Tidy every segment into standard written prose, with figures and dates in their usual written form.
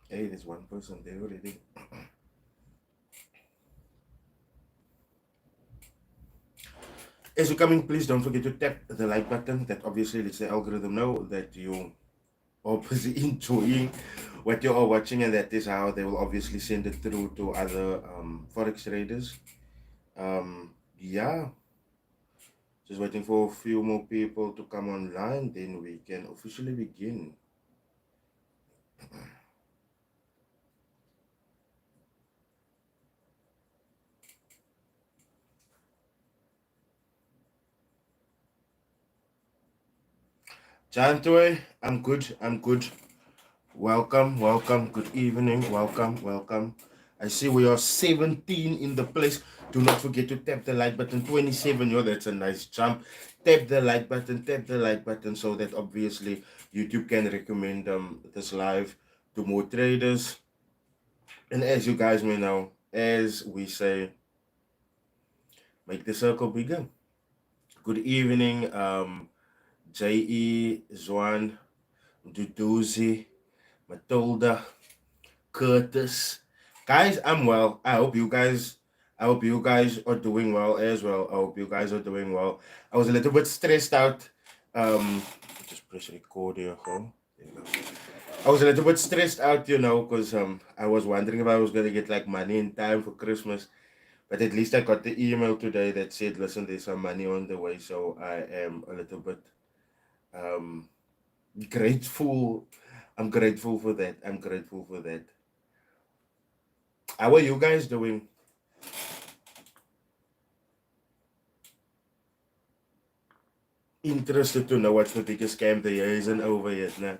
Hey, there's one person there already. As you're coming, please don't forget to tap the like button. That obviously lets the algorithm know that you are busy enjoying what you are watching, and that is how they will obviously send it through to other forex traders. Yeah, just waiting for a few more people to come online, then we can officially begin. Jantoy, I'm good. I'm good. Welcome, welcome. Good evening. Welcome, welcome. I see we are 17 in the place. Do not forget to tap the like button. 27, yo, that's a nice jump. Tap the like button, tap the like button so that obviously YouTube can recommend this live to more traders. And as you guys may know, as we say, make the circle bigger. Good evening, J.E., Zwan, Duduzi, Matilda, Curtis. Guys, I'm well. I hope you guys are doing well as well. I hope you guys are doing well. I was a little bit stressed out. Just press record here, huh? There you go. I was a little bit stressed out, because I was wondering if I was gonna get like money in time for Christmas. But at least I got the email today that said, listen, there's some money on the way. So I am a little bit um grateful. I'm grateful for that. I'm grateful for that. How are you guys doing? Interested to know what's the biggest scam. The year isn't over yet. Nah.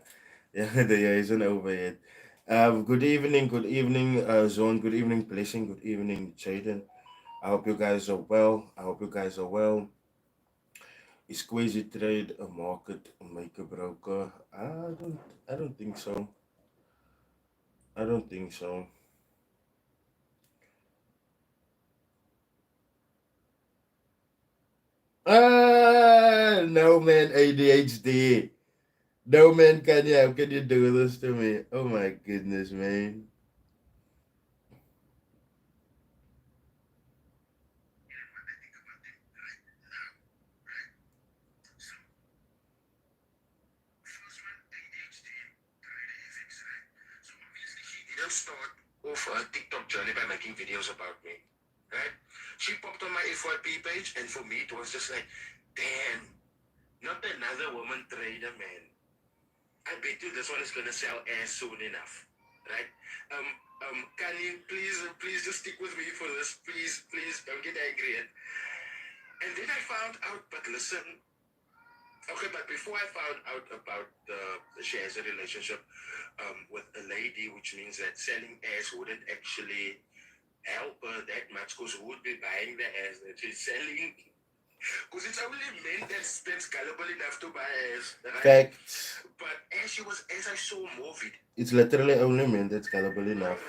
Yeah, the year isn't over yet. Good evening, Zone. Good evening, Blessing. Good evening, Jaden. I hope you guys are well. I hope you guys are well. Is Quasi Trade a market maker broker? I don't think so. I don't think so. No man, ADHD. No man, how can you do this to me? Oh my goodness, man. Didn't start off her TikTok journey by making videos about me, right? She popped on my FYP page, and for me, it was just like, damn, not another woman trader, man. I bet you this one is gonna sell ass soon enough, right? Can you please just stick with me for this, please don't get angry. And then I found out, but listen, okay, but before I found out about she has a relationship with a lady, which means that selling ass wouldn't actually help her that much because who would be buying the ass that she's selling? Because it's only men that's gullible enough to buy ass, right? Facts. But as I saw more videos, it's literally only men that's gullible enough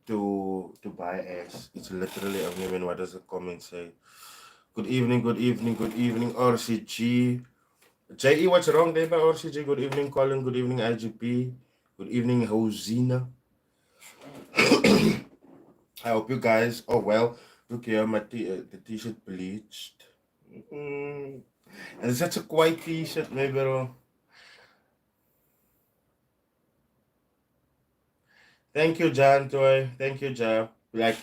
to buy ass. It's literally only men. What does the comment say? Good evening, good evening, good evening, RCG. JE, what's wrong there by RCG? Good evening, Colin. Good evening, IGP. Good evening, Hosina. I hope you guys are well. Look here, the t-shirt bleached. Mm. And it's such a quiet t-shirt, maybe. Thank you, Jan Toy. Thank you, Jan. Like,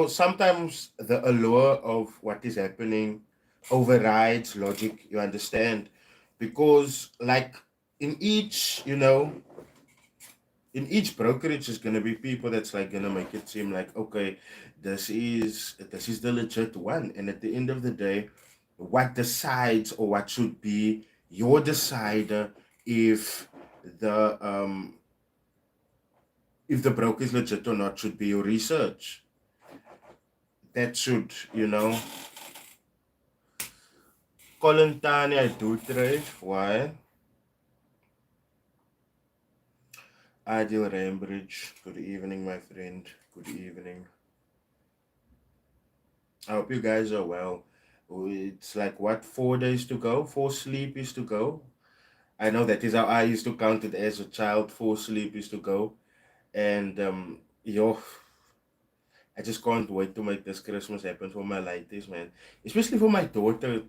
sometimes the allure of what is happening overrides logic, you understand? Because, like, in each, in each brokerage is gonna be people that's like gonna make it seem like, okay, this is the legit one. And at the end of the day, what decides or what should be your decider if the broker is legit or not should be your research. That should, Colin Tani, I do trade. Why? Ideal Rambridge. Good evening, my friend. Good evening. I hope you guys are well. It's like what, 4 days to go? 4 sleepies to go. I know that is how I used to count it as a child. 4 sleep used to go. And yo, I just can't wait to make this Christmas happen for my ladies, man. Especially for my daughter,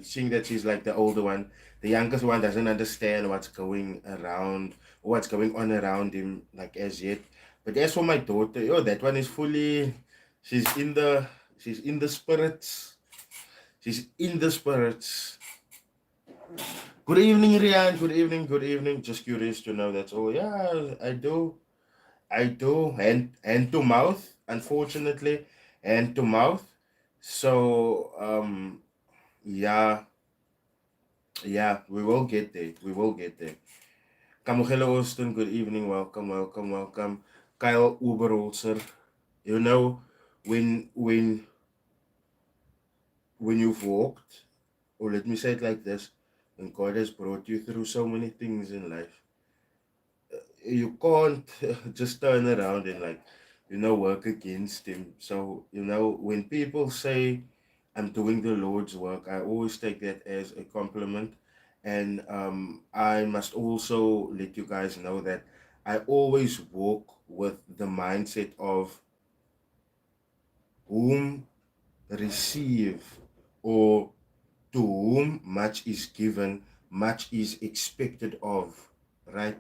seeing that she's like the older one. The youngest one doesn't understand what's going around, what's going on around him, like as yet. But as for my daughter, yo, that one is fully, she's in the, she's in the spirits. She's in the spirits. Good evening, Rian. Good evening. Good evening. Just curious to know. That's all. Yeah, I do. I do. Hand to mouth. Unfortunately, hand to mouth. So yeah, yeah, we will get there. We will get there. Kamugelo Austin. Good evening. Welcome. Welcome. Welcome. Kyle Uberholzer. You know, when when when you've walked, or let me say it like this, when God has brought you through so many things in life, you can't just turn around and like work against him. So when people say I'm doing the Lord's work, I always take that as a compliment. And I must also let you guys know that I always walk with the mindset of whom receive, or to whom much is given, much is expected of, right?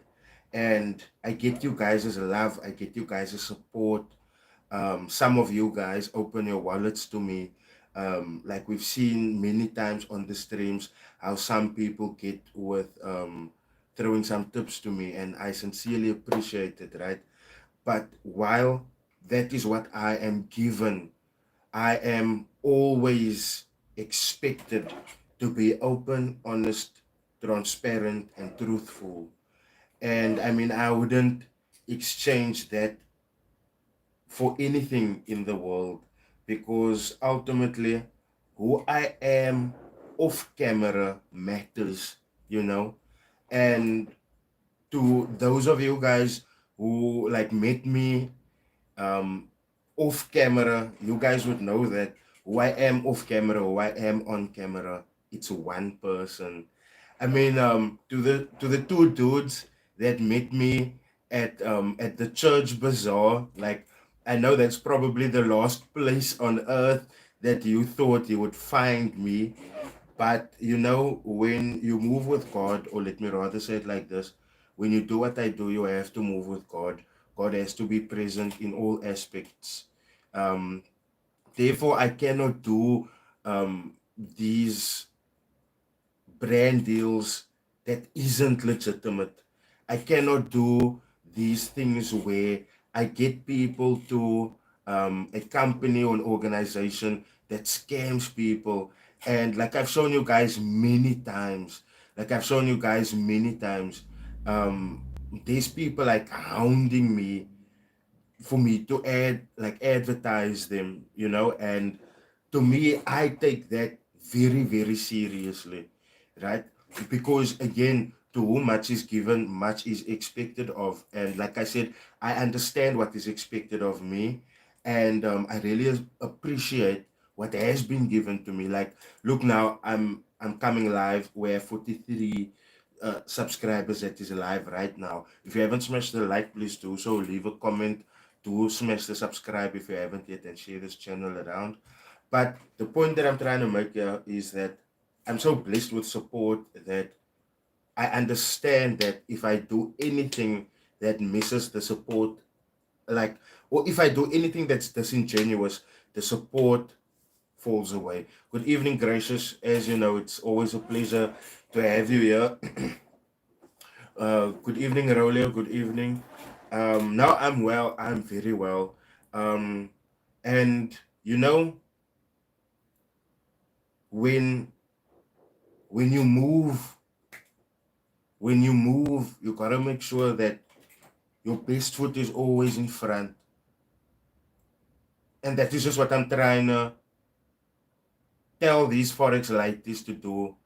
And I get you guys' love, I get you guys' support. Some of you guys open your wallets to me. Like we've seen many times on the streams, how some people get with throwing some tips to me, and I sincerely appreciate it, right? But while that is what I am given, I am always expected to be open, honest, transparent, and truthful. And I mean, I wouldn't exchange that for anything in the world, because ultimately, who I am off camera matters, you know. And to those of you guys who like met me um, off camera, you guys would know that who I am off camera, who I am on camera, it's one person. I mean, to the two dudes that met me at the church bazaar, like I know that's probably the last place on earth that you thought you would find me. But when you move with God, or let me rather say it like this, when you do what I do, you have to move with God. God has to be present in all aspects. Um, Therefore, I cannot do these brand deals that isn't legitimate. I cannot do these things where I get people to a company or an organization that scams people. And like I've shown you guys many times, um, these people like hounding me for me to advertise them, and to me, I take that very, very seriously, right? Because again, to whom much is given, much is expected of. And like I said, I understand what is expected of me, and I really appreciate what has been given to me. Like, look now, I'm coming live. We're 43 subscribers that is live right now. If you haven't smashed the like, please do so. Leave a comment. Do smash the subscribe if you haven't yet, and share this channel around. But the point that I'm trying to make here is that I'm so blessed with support that I understand that if I do anything that misses the support, like, or if I do anything that's disingenuous, the support falls away. Good evening, Gracious. As you know, it's always a pleasure to have you here. Good evening, Rolio. Good evening. Now I'm well. I'm very well. And when when you move you gotta make sure that your best foot is always in front. And that is just what I'm trying to tell these Forex lighties to do.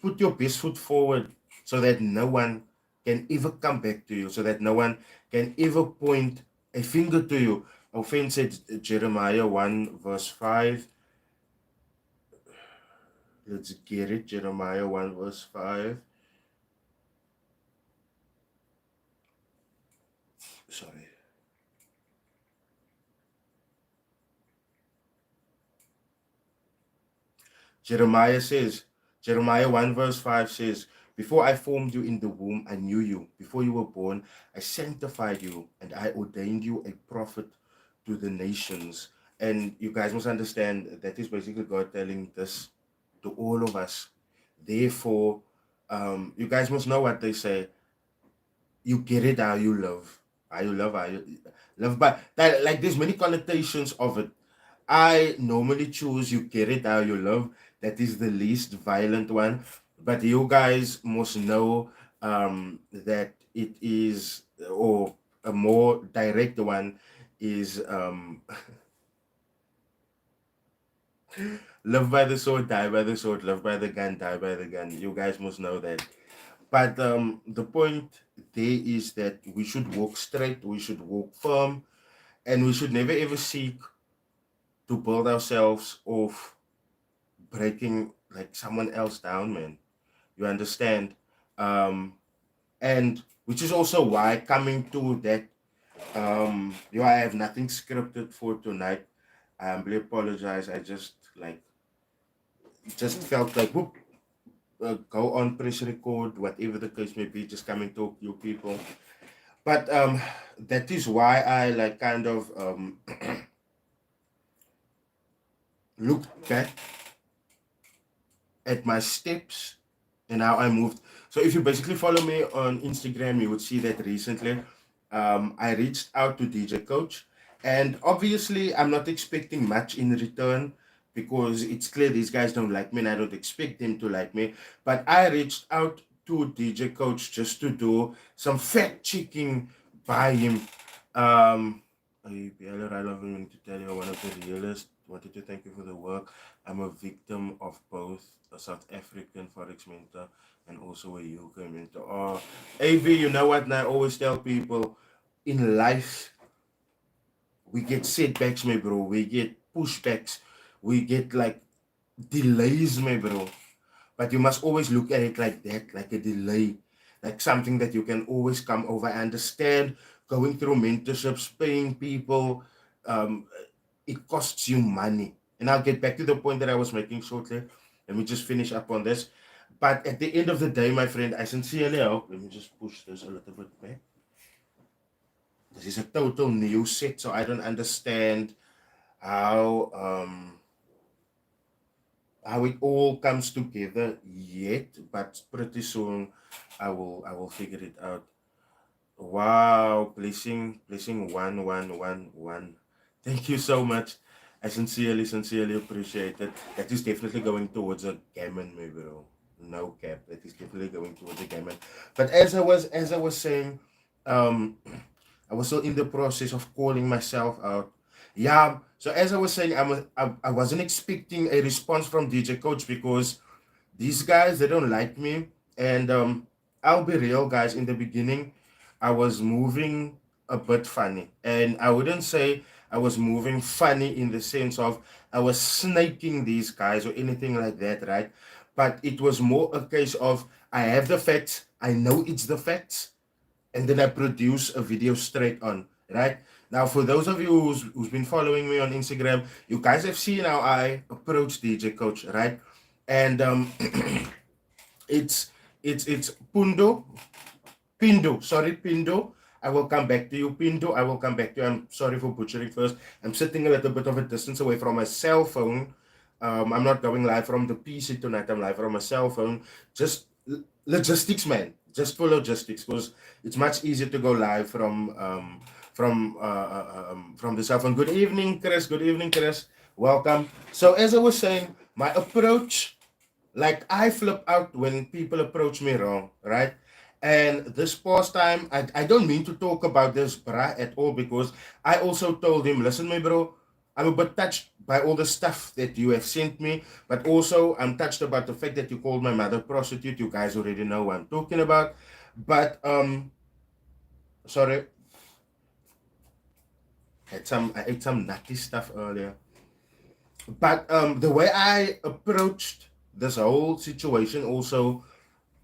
Put your best foot forward so that no one can ever come back to you, so that no one can ever point a finger to you. Offense said Jeremiah 1 verse 5. Let's get it. Jeremiah 1 verse 5. sorry. Jeremiah 1 verse 5 says, before I formed you in the womb, I knew you. Before you were born, I sanctified you and I ordained you a prophet to the nations. And you guys must understand that is basically God telling this to all of us. Therefore, you guys must know what they say. You get it how you love. How you love, how you love. But that, like, there's many connotations of it. I normally choose you get it how you love. That is the least violent one. But you guys must know that it is, or a more direct one is live by the sword, die by the sword, live by the gun, die by the gun. You guys must know that. But the point there is that we should walk straight, we should walk firm, and we should never ever seek to build ourselves off breaking like someone else down, man. You understand? And which is also why coming to that, I have nothing scripted for tonight. I humbly apologize. I just felt like whoop, go on, press record, whatever the case may be, just come and talk to you people. But that is why I like kind of looked back at my steps and how I moved. So if you basically follow me on Instagram, you would see that recently I reached out to DJ Coach, and obviously I'm not expecting much in return because it's clear these guys don't like me and I don't expect them to like me. But I reached out to DJ Coach just to do some fact checking by him. I love him to tell you one of the realest. Wanted to thank you for the work. I'm a victim of both a South African Forex mentor and also a UK mentor. Oh, AB, you know what? And I always tell people in life, we get setbacks, my bro. We get pushbacks. We get like delays, my bro. But you must always look at it like that, like a delay, like something that you can always come over. I understand going through mentorships, paying people, um, it costs you money. And I'll get back to the point that I was making shortly. Let me just finish up on this. But at the end of the day, my friend, I sincerely hope, let me just push this a little bit back. This is a total new set, so I don't understand how how it all comes together yet, but pretty soon I will figure it out. Wow, blessing 1111. Thank you so much. I sincerely appreciate it. That is definitely going towards a gammon, my bro. No cap. That is definitely going towards a gammon. But as I was saying, um I was still in the process of calling myself out. Yeah. So as I was saying, I wasn't expecting a response from DJ Coach because these guys, they don't like me. And I'll be real, guys. In the beginning, I was moving a bit funny, and I wouldn't say I was moving funny in the sense of I was snaking these guys or anything like that, right? But it was more a case of I have the facts, I know it's the facts, and then I produce a video straight on, right? Now, for those of you who's been following me on Instagram, you guys have seen how I approach DJ Coach, right? And it's Pindo. I will come back to you, Pindo. I will come back to you. I'm sorry for butchering first. I'm sitting a little bit of a distance away from my cell phone. I'm not going live from the PC tonight. I'm live from my cell phone. Just logistics, man. Just for logistics, because it's much easier to go live from the cell phone. Good evening, Chris. Good evening, Chris. Welcome. So as I was saying, my approach, like I flip out when people approach me wrong, right? And this past time, I don't mean to talk about this bra at all because I also told him, listen, my bro, I'm a bit touched by all the stuff that you have sent me, but also I'm touched about the fact that you called my mother prostitute. You guys already know what I'm talking about. But sorry, I ate some nutty stuff earlier. But the way I approached this whole situation also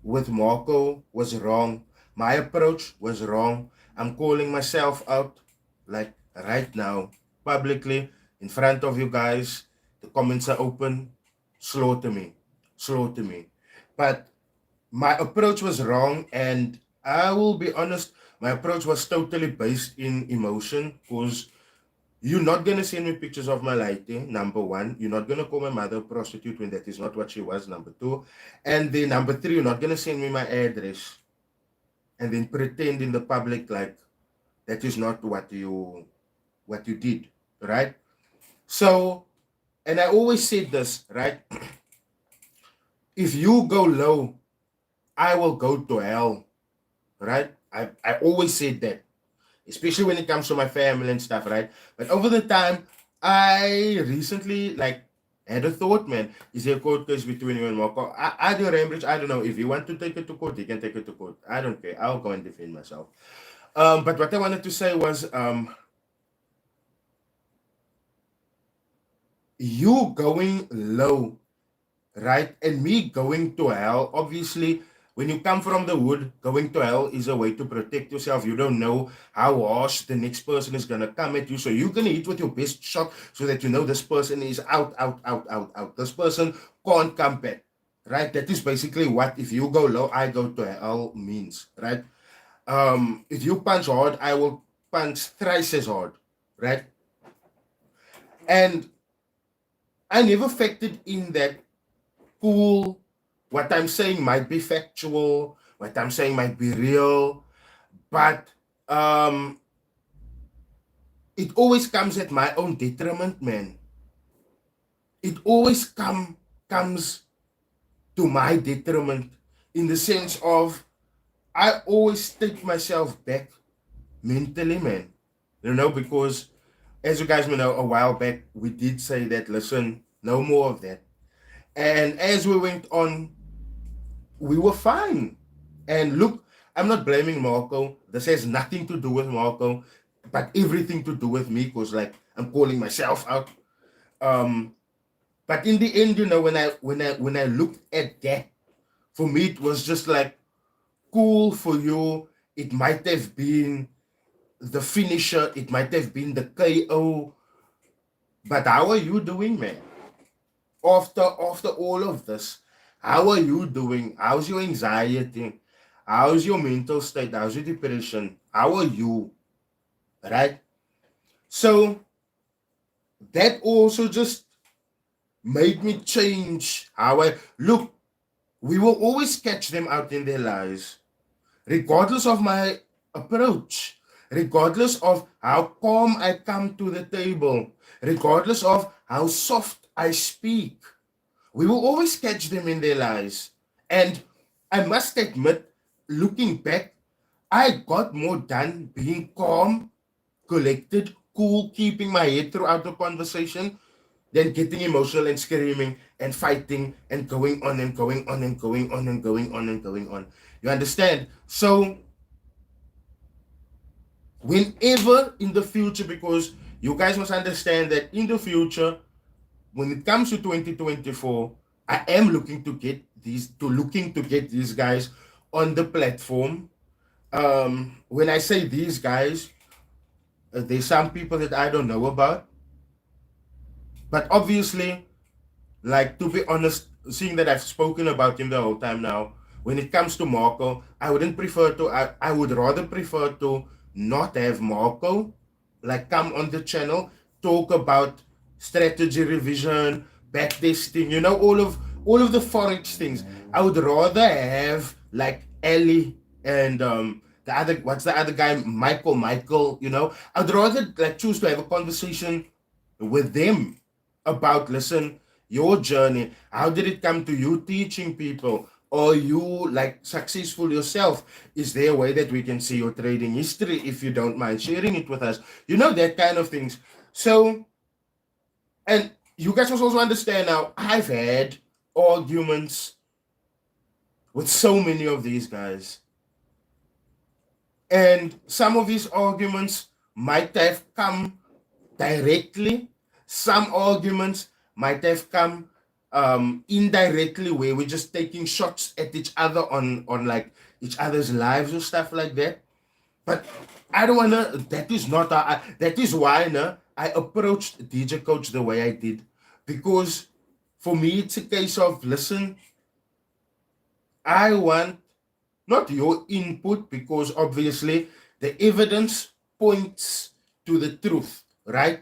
with Marco was wrong. My approach was wrong. I'm calling myself out, like right now, publicly, in front of you guys. The comments are open. Slaughter me. Slaughter me. But my approach was wrong, and I will be honest, my approach was totally based in emotion, because you're not gonna send me pictures of my lighting, number one. You're not gonna call my mother a prostitute when that is not what she was, number two. And then number three, you're not gonna send me my address and then pretend in the public like that is not what you did, right? So, and I always said this, right? If you go low, I will go to hell, right? I always said that, especially when it comes to my family and stuff, right? But over the time, I recently like had a thought, man. Is there a court case between you and Marco? I do Rambridge. I don't know. If you want to take it to court, you can take it to court. I don't care. I'll go and defend myself. But what I wanted to say was, you going low, right? And me going to hell, obviously, when you come from the wood, going to hell is a way to protect yourself. You don't know how harsh the next person is going to come at you. So you're going to hit with your best shot so that you know this person is out, out, out, out, out. This person can't come back, right? That is basically what if you go low, I go to hell means, right? If you punch hard, I will punch thrice as hard, right? And I never factored in that cool. What I'm saying might be factual. What I'm saying might be real, but it always comes at my own detriment, man. It always comes to my detriment in the sense of I always take myself back mentally, man. You know, because as you guys may know, a while back we did say that, listen, no more of that. And as we went on, we were fine. And look, I'm not blaming Marco. This has nothing to do with Marco, but everything to do with me, because like I'm calling myself out. But in the end, you know, when I looked at that, for me it was just like cool for you. It might have been the finisher, it might have been the KO. But how are you doing, man? After all of this, how are you doing? How's your anxiety? How's your mental state? How's your depression? How are you? Right? So that also just made me change how I look. We will always catch them out in their lies, regardless of my approach, regardless of how calm I come to the table, regardless of how soft I speak. We will always catch them in their lies. And I must admit, looking back, I got more done being calm, collected, cool, keeping my head throughout the conversation than getting emotional and screaming and fighting and going on and going on and going on and going on and going on. You understand? So whenever in the future, because you guys must understand that in the future, when it comes to 2024, I am looking to get these guys on the platform. When I say these guys, there's some people that I don't know about, but obviously, like, to be honest, seeing that I've spoken about him the whole time now, when it comes to Marco, I would rather prefer to not have Marco like come on the channel, talk about strategy revision, backtesting, you know, all of the forex things. I would rather have like Ellie and what's the other guy, Michael, you know. I'd rather like choose to have a conversation with them about, listen, your journey, how did it come to you teaching people? Or you like successful yourself? Is there a way that we can see your trading history if you don't mind sharing it with us? You know, that kind of things. So, and you guys must also understand now, I've had arguments with so many of these guys. And some of these arguments might have come directly. Some arguments might have come indirectly, where we're just taking shots at each other on like each other's lives or stuff like that. But I don't wanna. That is not. That is why I approached DJ Coach the way I did, because for me it's a case of, listen, I want not your input, because obviously the evidence points to the truth, right?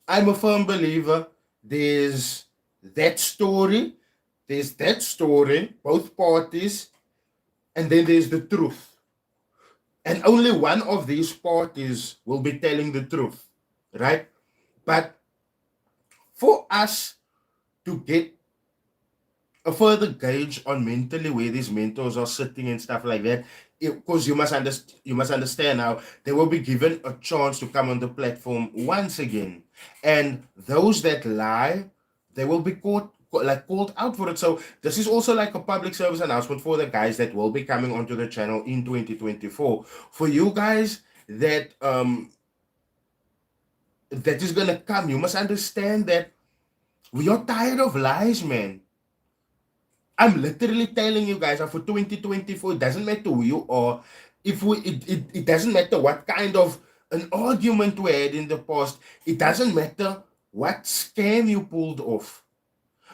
I'm a firm believer. There's that story, both parties, and then there's the truth. And only one of these parties will be telling the truth, right? But for us to get a further gauge on mentally where these mentors are sitting and stuff like that, because you must understand now, they will be given a chance to come on the platform once again, and those that lie, they will be called out for it. So this is also like a public service announcement for the guys that will be coming onto the channel in 2024. For you guys that is gonna come, you must understand that we are tired of lies, man. I'm literally telling you guys that for 2024, it doesn't matter who you are. It doesn't matter what kind of an argument we had in the past. It doesn't matter what scam you pulled off.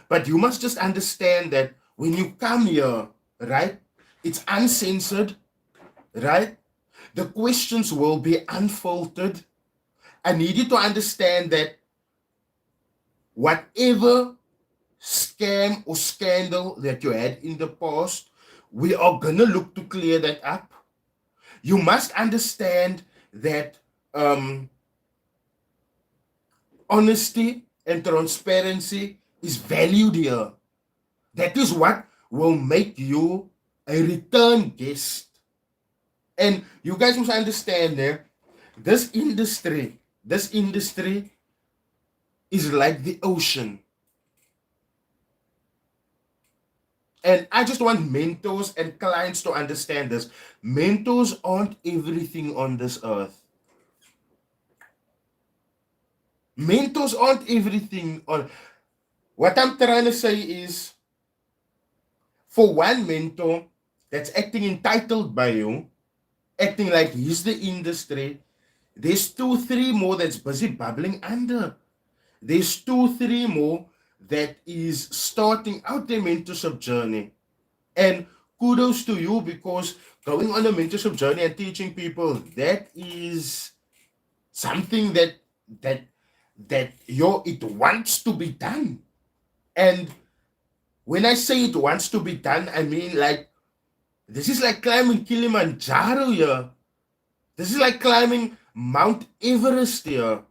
But you must just understand that when you come here, right, it's uncensored, right? The questions will be unfiltered. I need you to understand that whatever scam or scandal that you had in the past, we are gonna look to clear that up. You must understand that honesty and transparency is valued here. That is what will make you a return guest. And you guys must understand there, this industry is like the ocean. And I just want mentors and clients to understand this. Mentors aren't everything on this earth. Mentors aren't everything on. What I'm trying to say is, for one mentor that's acting entitled by you, acting like he's the industry, there's 2-3 more that's busy bubbling under. There's 2-3 more that is starting out their mentorship journey. And kudos to you, because going on a mentorship journey and teaching people, that is something that it wants to be done. And when I say it wants to be done, I mean, like, this is like climbing Kilimanjaro here. This is like climbing Mount Everest here.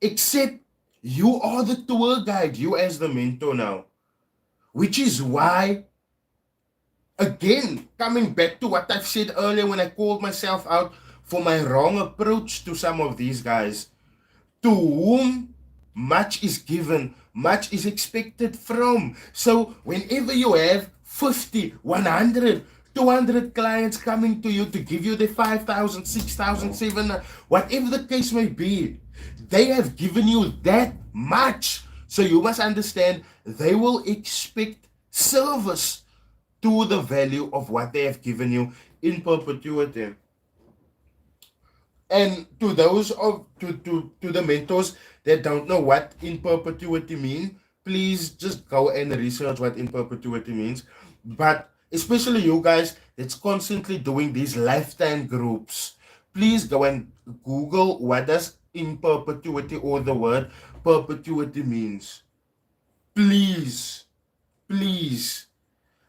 Except you are the tour guide, you as the mentor now. Which is why, again, coming back to what I've said earlier when I called myself out for my wrong approach to some of these guys, to whom much is given, much is expected from. So whenever you have 50, 100, 200 clients coming to you to give you the 5,000, 6,000, 7,000, whatever the case may be, they have given you that much. So you must understand, they will expect service to the value of what they have given you in perpetuity. And to those of to the mentors that don't know what in perpetuity means, please just go and research what in perpetuity means. But especially you guys that's constantly doing these lifetime groups, please go and Google what does in perpetuity or the word perpetuity means. Please, please.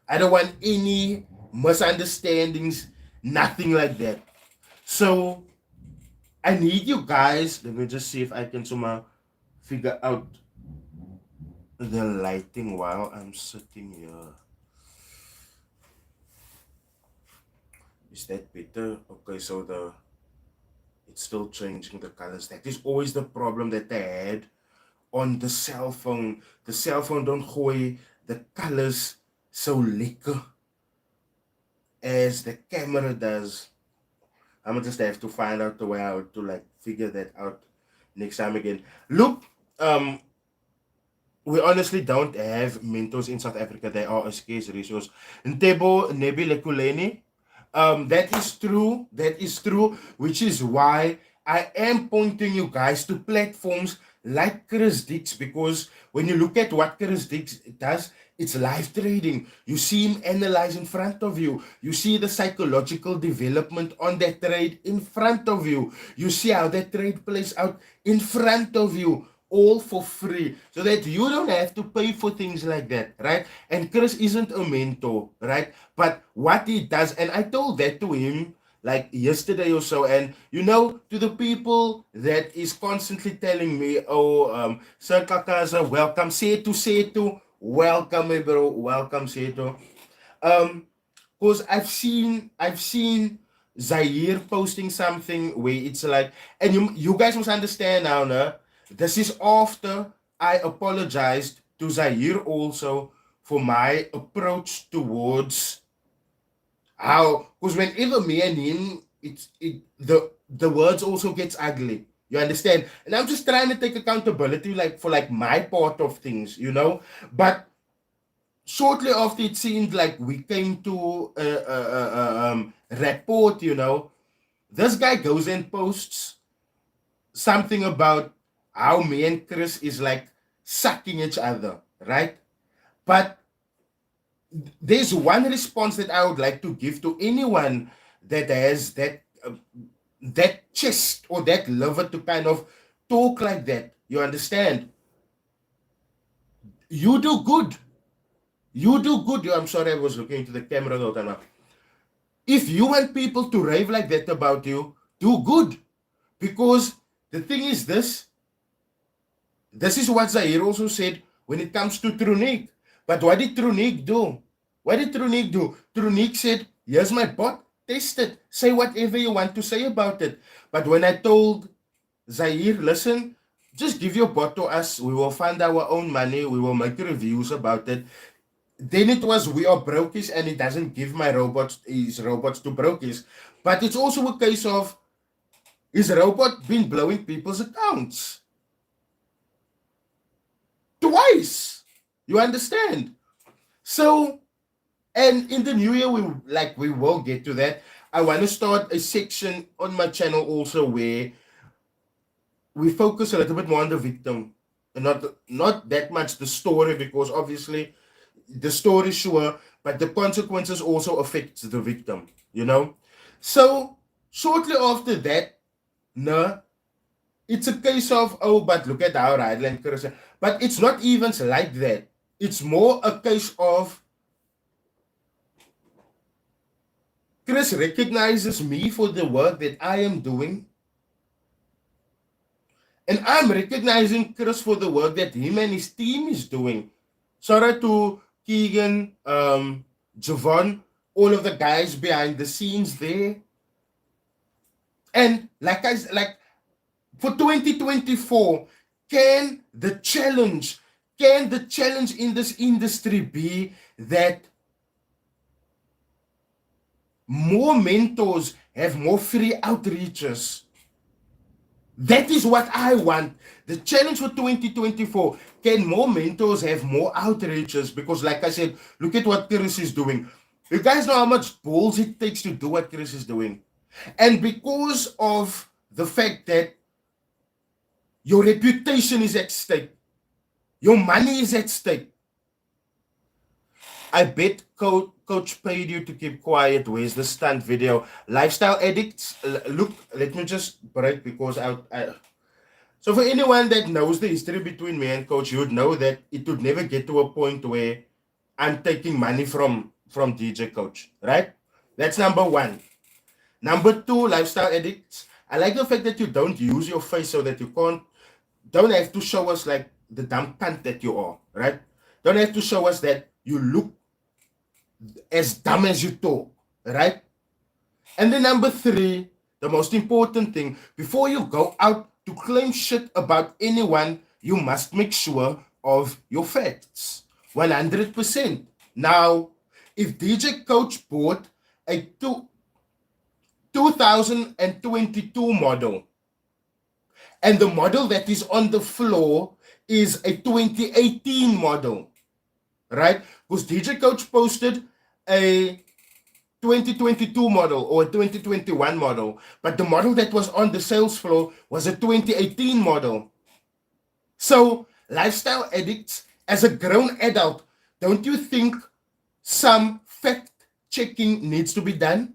I don't want any misunderstandings, nothing like that. So I need you guys. Let me just see if I can somehow figure out the lighting while I'm sitting here. Is that better? Okay, so it's still changing the colors. That is always the problem that I had on the cell phone. The cell phone don't gooi the colors so lekker as the camera does. I'm gonna just have to find out the way how to like figure that out next time again. Look, we honestly don't have mentors in South Africa. They are a scarce resource. Ntebo Nebi Lekuleni, That is true. That is true. Which is why I am pointing you guys to platforms like Chris Dix, because when you look at what Chris Dix does, it's live trading. You see him analyze in front of you. You see the psychological development on that trade in front of you. You see how that trade plays out in front of you, all for free, so that you don't have to pay for things like that, right? And Chris isn't a mentor, right? But what he does, and I told that to him like yesterday or so, and to the people that is constantly telling me, oh, Sir Kakaza, welcome, Setu, welcome, my bro, welcome, Setu. Because I've seen Zaire posting something where it's like, and you guys must understand now, no? This is after I apologized to Zaire also for my approach towards how, because whenever me and him, the words also gets ugly. You understand? And I'm just trying to take accountability, like for like my part of things, But shortly after, it seemed like we came to report, this guy goes and posts something about how me and Chris is like sucking each other, right? But there's one response that I would like to give to anyone that has that chest or that liver to kind of talk like that. You understand? You do good. You do good. I'm sorry, I was looking into the camera the whole time. If you want people to rave like that about you, do good. Because the thing is this is what Zahir also said when it comes to Trunik. But what did Trunik do? Trunik said, here's my bot, test it. Say whatever you want to say about it. But when I told Zahir, listen, just give your bot to us. We will fund our own money. We will make reviews about it. Then it was, we are brokies and it doesn't give his robots to brokies. But it's also a case of, his robot been blowing people's accounts twice. You understand? So, and in the new year, we will get to that. I want to start a section on my channel also where we focus a little bit more on the victim and not that much the story, because obviously the story, sure, but the consequences also affect the victim, So shortly after that, it's a case of, oh, but look at how Rydall and Chris. But it's not even like that. It's more a case of Chris recognizes me for the work that I am doing. And I'm recognizing Chris for the work that him and his team is doing. Sorry to Keegan, Javon, all of the guys behind the scenes there. And for 2024, can the challenge in this industry be that more mentors have more free outreaches? That is what I want. The challenge for 2024, can more mentors have more outreaches? Because like I said, look at what Chris is doing. You guys know how much balls it takes to do what Chris is doing. And because of the fact that your reputation is at stake, your money is at stake, I bet Coach paid you to keep quiet. Where's the stunt video? Lifestyle addicts. Look, let me just break because so for anyone that knows the history between me and Coach, you would know that it would never get to a point where I'm taking money from DJ Coach, right? That's number one. Number two, lifestyle addicts. I like the fact that you don't use your face so that you don't have to show us like the dumb cunt that you are, right? Don't have to show us that you look as dumb as you talk, right? And then number three, the most important thing, before you go out to claim shit about anyone, you must make sure of your facts. 100%. Now, if DJ Coach bought a 2022 model, and the model that is on the floor is a 2018 model, right? Because DJ Coach posted a 2022 model or a 2021 model, but the model that was on the sales floor was a 2018 model. So, lifestyle addicts, as a grown adult, don't you think some fact checking needs to be done?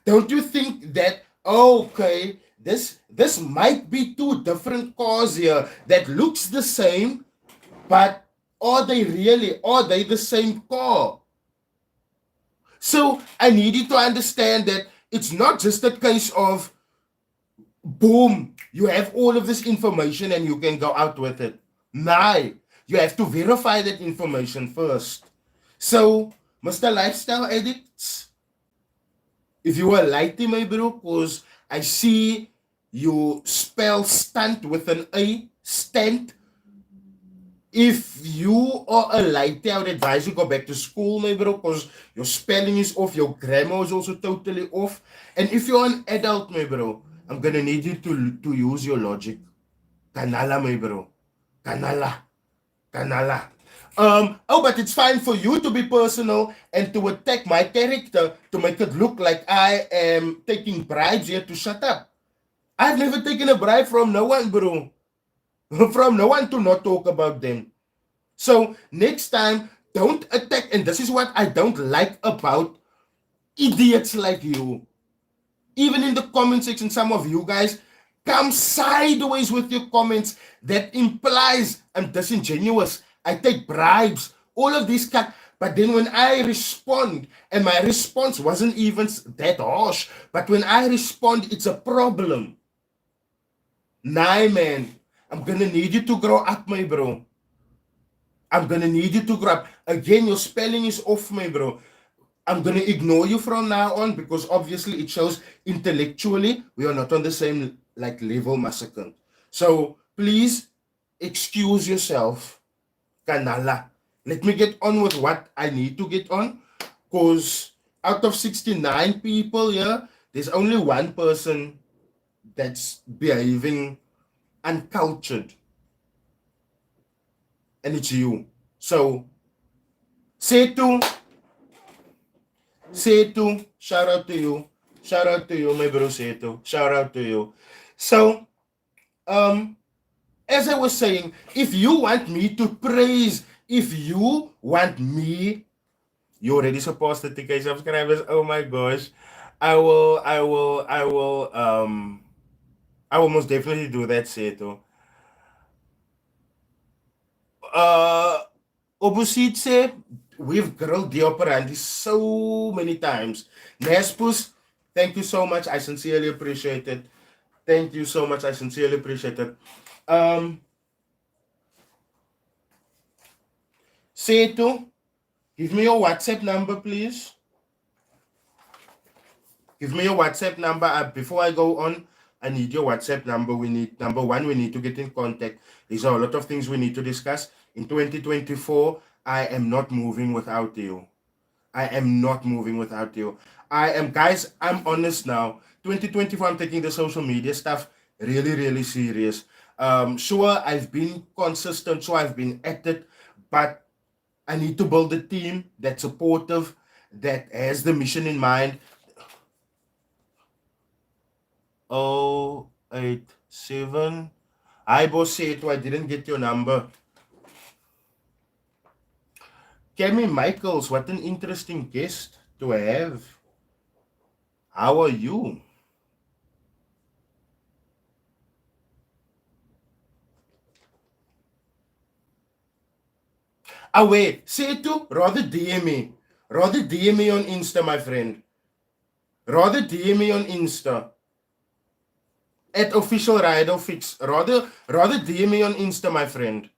Don't you think that, okay, this might be two different cars here that looks the same, but are they the same car? So I need you to understand that it's not just a case of boom, you have all of this information and you can go out with it. No, you have to verify that information first. So, Mr. Lifestyle Addicts, if you are light to my bro, because I see you spell stunt with an A, stent. If you are a lighty, I would advise you go back to school, my bro, because your spelling is off, your grammar is also totally off. And if you're an adult, my bro, I'm gonna need you to use your logic. Kanala, my bro. Kanala. Kanala. But it's fine for you to be personal and to attack my character to make it look like I am taking bribes here to shut up. I've never taken a bribe from no one, bro. From no one to not talk about them. So next time, don't attack. And this is what I don't like about idiots like you. Even in the comment section, some of you guys come sideways with your comments that implies I'm disingenuous, I take bribes, all of these but then when I respond, and my response wasn't even that harsh, but when I respond, it's a problem. Nah, man, I'm gonna need you to grow up, my bro. I'm gonna need you to grow up. Again, your spelling is off, my bro. I'm gonna ignore you from now on because obviously it shows intellectually we are not on the same like level, massacre. So please excuse yourself, Kanala. Let me get on with what I need to get on. Because out of 69 people here, there's only one person that's behaving uncultured. And it's you. So, Setu, shout out to you. Shout out to you, my bro Setu. Shout out to you. So, as I was saying, if you want me to praise, if you want me, you already supposed to 30K subscribers. Oh my gosh. I will most definitely do that, Seto. Obusitse, we've grilled the operandi so many times. Nespus, thank you so much. I sincerely appreciate it. Thank you so much. I sincerely appreciate it. Seto, give me your WhatsApp number, please. Give me your WhatsApp number. Before I go on, I need your WhatsApp number. We need, number one, we need to get in contact. There's a lot of things we need to discuss. In 2024, I am not moving without you. I am not moving without you. Guys, I'm honest now. 2024, I'm taking the social media stuff really, really serious. Sure, I've been consistent, so I've been at it, but I need to build a team that's supportive, that has the mission in mind. 087. Hi, boss, I didn't get your number. Kemi Michaels, what an interesting guest to have. How are you? Wait, Setu, rather DM me. Rather DM me on Insta, my friend. Rather DM me on Insta. At official Rydall Ficks. Rather DM me on Insta, my friend.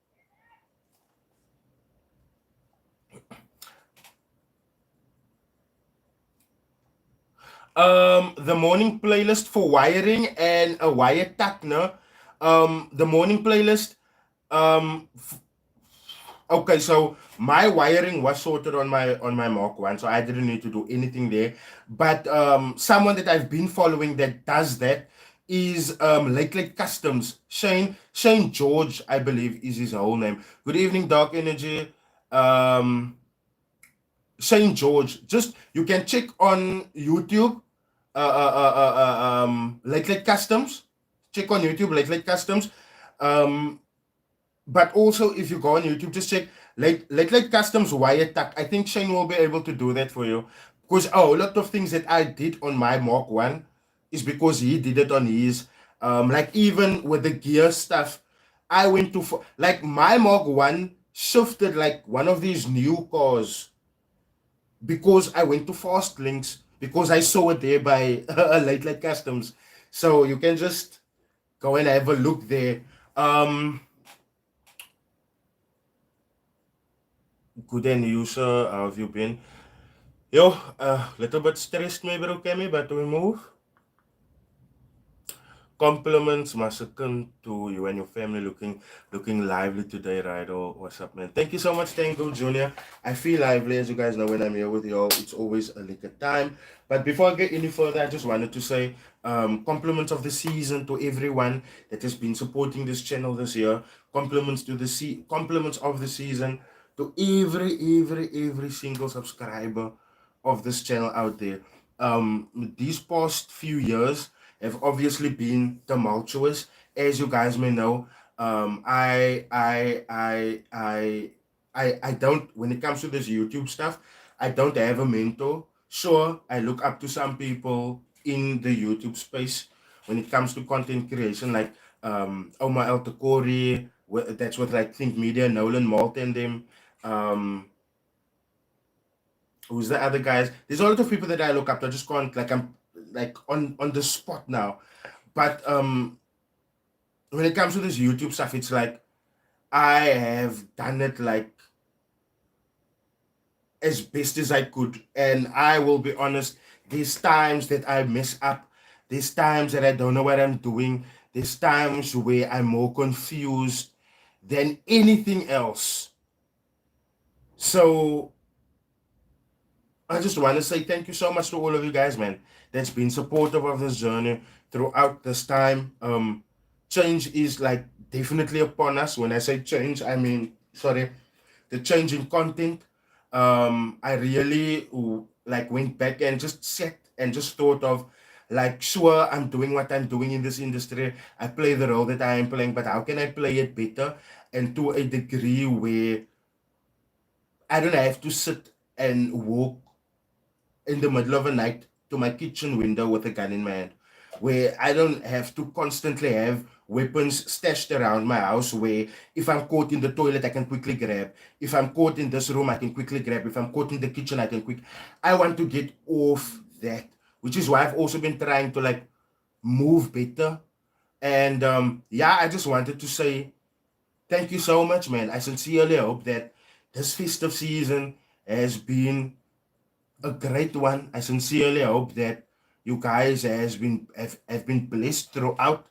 The morning playlist for wiring and a wire tuckner. The morning playlist. Okay, so my wiring was sorted on my Mark 1, so I didn't need to do anything there. But someone that I've been following that does that is Late Customs. Shane George, I believe, is his whole name. Good evening, Dark Energy. Saint George. Just you can check on YouTube. Late Customs. Check on YouTube, Late Customs. Um, but also if you go on YouTube, just check Late Customs Wire Tuck. I think Shane will be able to do that for you. Because a lot of things that I did on my Mark 1 is because he did it on his. Like even with the gear stuff, I went to like my Mark 1 shifted like one of these new cars because I went to Fast Links because I saw it there by Late Customs. So you can just go and have a look there. Good and you, sir. How have you been? Yo, little bit stressed maybe, okay, me, but we move. Compliments, Masakan, to you and your family looking lively today, Rydall. What's up, man? Thank you so much, Tango Jr. I feel lively, as you guys know, when I'm here with y'all. It's always a liquor time. But before I get any further, I just wanted to say compliments of the season to everyone that has been supporting this channel this year. Compliments of the season to every single subscriber of this channel out there. These past few years have obviously been tumultuous, as you guys may know. I don't, when it comes to this YouTube stuff, I don't have a mentor. Sure, I look up to some people in the YouTube space when it comes to content creation, like Omar El Takori, that's what like Think Media, Nolan Malt and them. Um, who's the other guys? There's a lot of people that I look up to. I just can't like I'm like on the spot now. But when it comes to this YouTube stuff, it's like I have done it like as best as I could. And I will be honest, there's times that I mess up. There's times that I don't know what I'm doing. There's times where I'm more confused than anything else. So I just want to say thank you so much to all of you guys, man, that's been supportive of this journey throughout this time. Change is like definitely upon us. When I say change, I mean, sorry, the change in content. I really like went back and just sat and just thought of like, sure, I'm doing what I'm doing in this industry. I play the role that I am playing, but how can I play it better and to a degree where I don't have to sit and walk in the middle of the night to my kitchen window with a gun in my hand, where I don't have to constantly have weapons stashed around my house, where if I'm caught in the toilet, I can quickly grab. If I'm caught in this room, I can quickly grab. If I'm caught in the kitchen, I can quick. I want to get off that, which is why I've also been trying to like move better. And yeah, I just wanted to say thank you so much, man. I sincerely hope that this festive season has been a great one. I sincerely hope that you guys have been blessed throughout.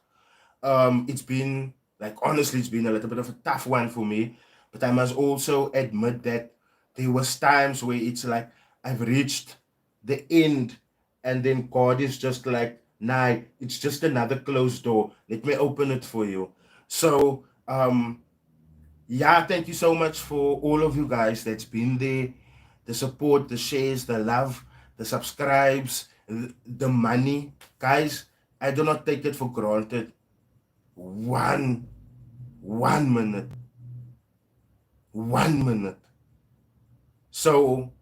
It's been like honestly, it's been a little bit of a tough one for me, but I must also admit that there was times where it's like I've reached the end, and then God is just like, nah, it's just another closed door. Let me open it for you. So yeah, thank you so much for all of you guys that's been there, the support, the shares, the love, the subscribes, the money. Guys, I do not take it for granted. One minute. 1 minute. So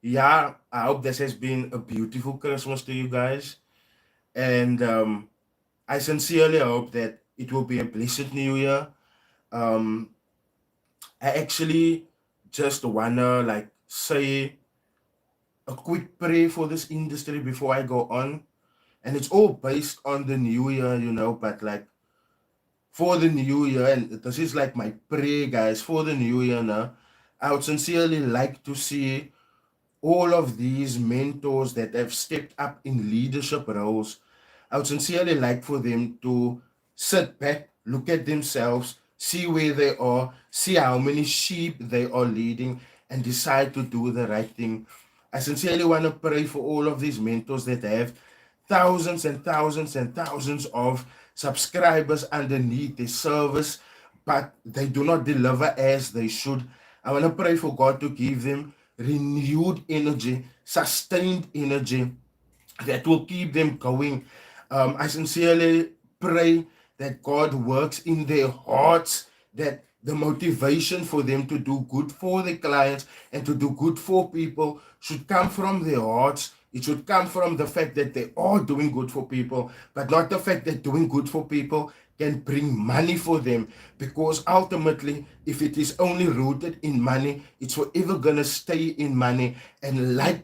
yeah, I hope this has been a beautiful Christmas to you guys. And I sincerely hope that it will be a blessed new year. Um, I actually just wanna like say a quick prayer for this industry before I go on. And it's all based on the new year, you know, but like for the new year, and this is like my prayer, guys, for the new year now, I would sincerely like to see all of these mentors that have stepped up in leadership roles. I would sincerely like for them to sit back, look at themselves, see where they are, see how many sheep they are leading, and decide to do the right thing. I sincerely want to pray for all of these mentors that have thousands and thousands and thousands of subscribers underneath their service, but they do not deliver as they should. I want to pray for God to give them renewed energy, sustained energy that will keep them going. I sincerely pray that God works in their hearts, that the motivation for them to do good for their clients and to do good for people should come from their hearts. It should come from the fact that they are doing good for people, but not the fact that doing good for people can bring money for them. Because ultimately, if it is only rooted in money, it's forever gonna stay in money. And like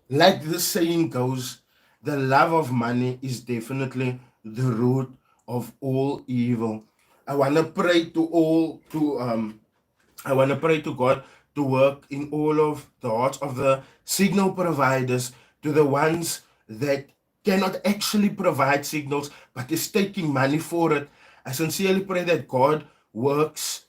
the saying goes, the love of money is definitely the root of all evil. I wanna pray to all to I wanna pray to God to work in all of the hearts of the signal providers, to the ones that cannot actually provide signals but is taking money for it. I sincerely pray that God works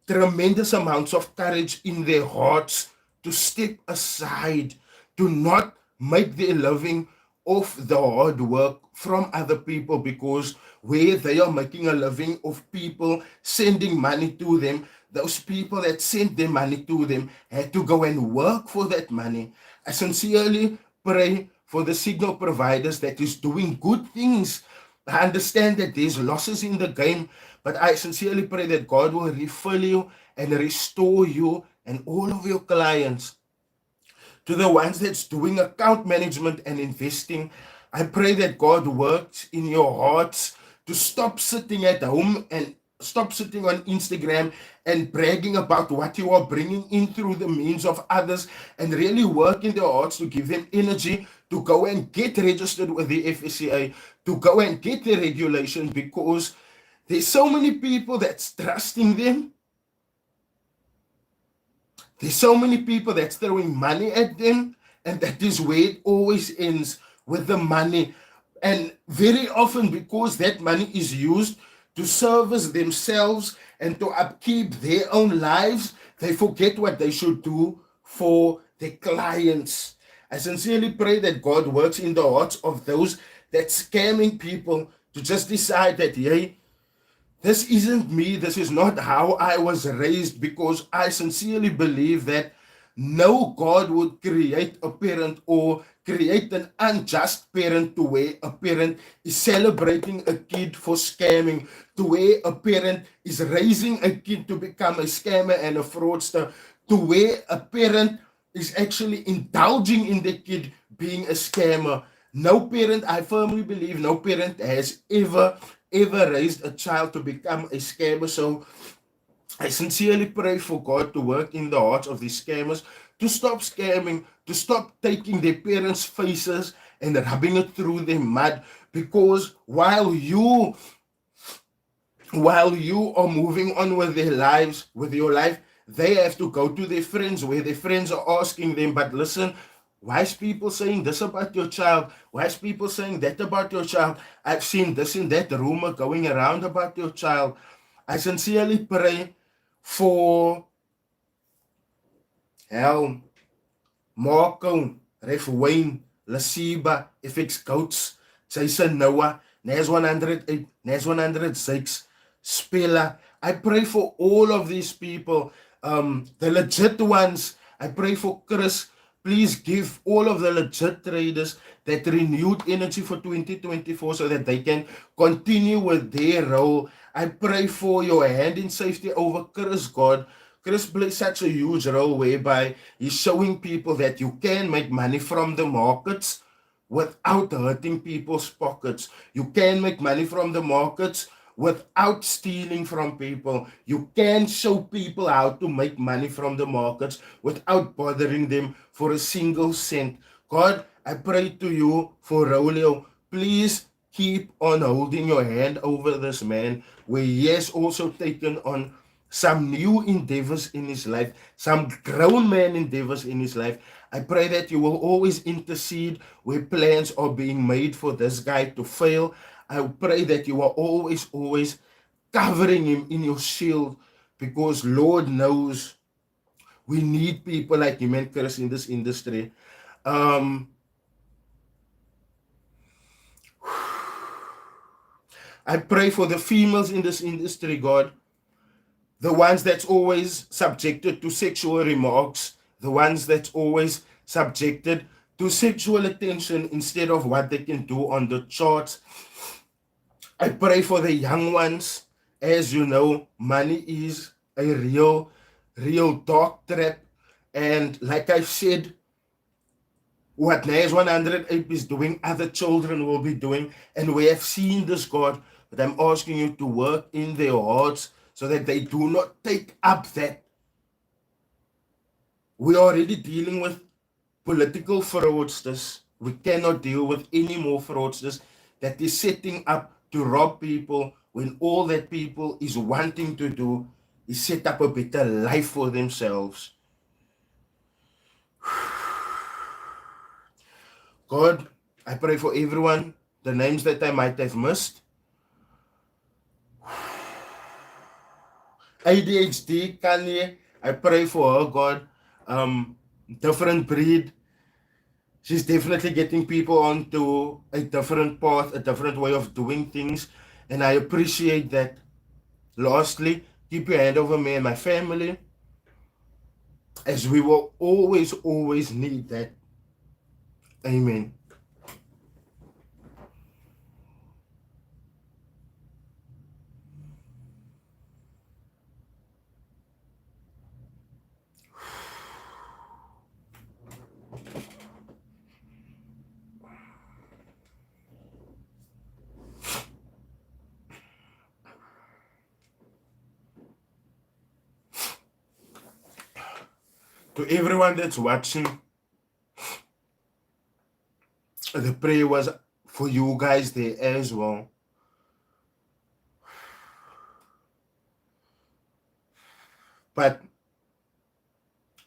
tremendous amounts of courage in their hearts to step aside, to not make their living off the hard work from other people, because where they are making a living of people sending money to them, those people that sent their money to them had to go and work for that money. I sincerely pray for the signal providers that is doing good things. I understand that there's losses in the game, but I sincerely pray that God will refill you and restore you and all of your clients. To the ones that's doing account management and investing, I pray that God works in your hearts to stop sitting at home and stop sitting on Instagram and bragging about what you are bringing in through the means of others, and really work in their hearts to give them energy to go and get registered with the FSCA, to go and get the regulation, because there's so many people that's trusting them. There's so many people that's throwing money at them, and that is where it always ends, with the money. And very often, because that money is used to service themselves and to upkeep their own lives, they forget what they should do for their clients. I sincerely pray that God works in the hearts of those that scamming people to just decide that, hey, this isn't me. This is not how I was raised, because I sincerely believe that no God would create a parent or create an unjust parent to where a parent is celebrating a kid for scamming, to where a parent is raising a kid to become a scammer and a fraudster, to where a parent is actually indulging in the kid being a scammer. No parent, I firmly believe, no parent has ever raised a child to become a scammer. So I sincerely pray for God to work in the hearts of these scammers, to stop scamming, to stop taking their parents' faces and rubbing it through their mud. Because while you are moving on with their lives, with your life, they have to go to their friends, where their friends are asking them, but listen, why is people saying this about your child? Why is people saying that about your child? I've seen this and that rumor going around about your child. I sincerely pray for Helm, Marco, Ref Wayne, Lasiba, Ficks Coats, Jason Noah, Nas 108, Nas 106, Spiller. I pray for all of these people, the legit ones. I pray for Chris. Please give all of the legit traders that renewed energy for 2024 so that they can continue with their role. I pray for your hand in safety over Chris, God. Chris plays such a huge role whereby he's showing people that you can make money from the markets without hurting people's pockets. You can make money from the markets without stealing from people. You can show people how to make money from the markets without bothering them for a single cent. God, I pray to you for Rolio. Please keep on holding your hand over this man, where he has also taken on some new endeavors in his life, some grown man endeavors in his life. I pray that you will always intercede where plans are being made for this guy to fail. I pray that you are always covering him in your shield, because Lord knows we need people like him and Chris in this industry. I pray for the females in this industry, God. the ones that's always subjected to sexual remarks, the ones that's always subjected to sexual attention instead of what they can do on the charts. I pray for the young ones. As you know, money is a real dark trap. And like I said, what Nas 108 is doing, other children will be doing. And we have seen this, God, but I'm asking you to work in their hearts so that they do not take up that. We are already dealing with political fraudsters. We cannot deal with any more fraudsters that is setting up to rob people when all that people is wanting to do is set up a better life for themselves. God, I pray for everyone, the names that I might have missed. ADHD, Kanye, I pray for her, God. Different breed. She's definitely getting people onto a different path, a different way of doing things. And I appreciate that. Lastly, keep your hand over me and my family, as we will always need that. Amen. To everyone that's watching, the prayer was for you guys there as well. But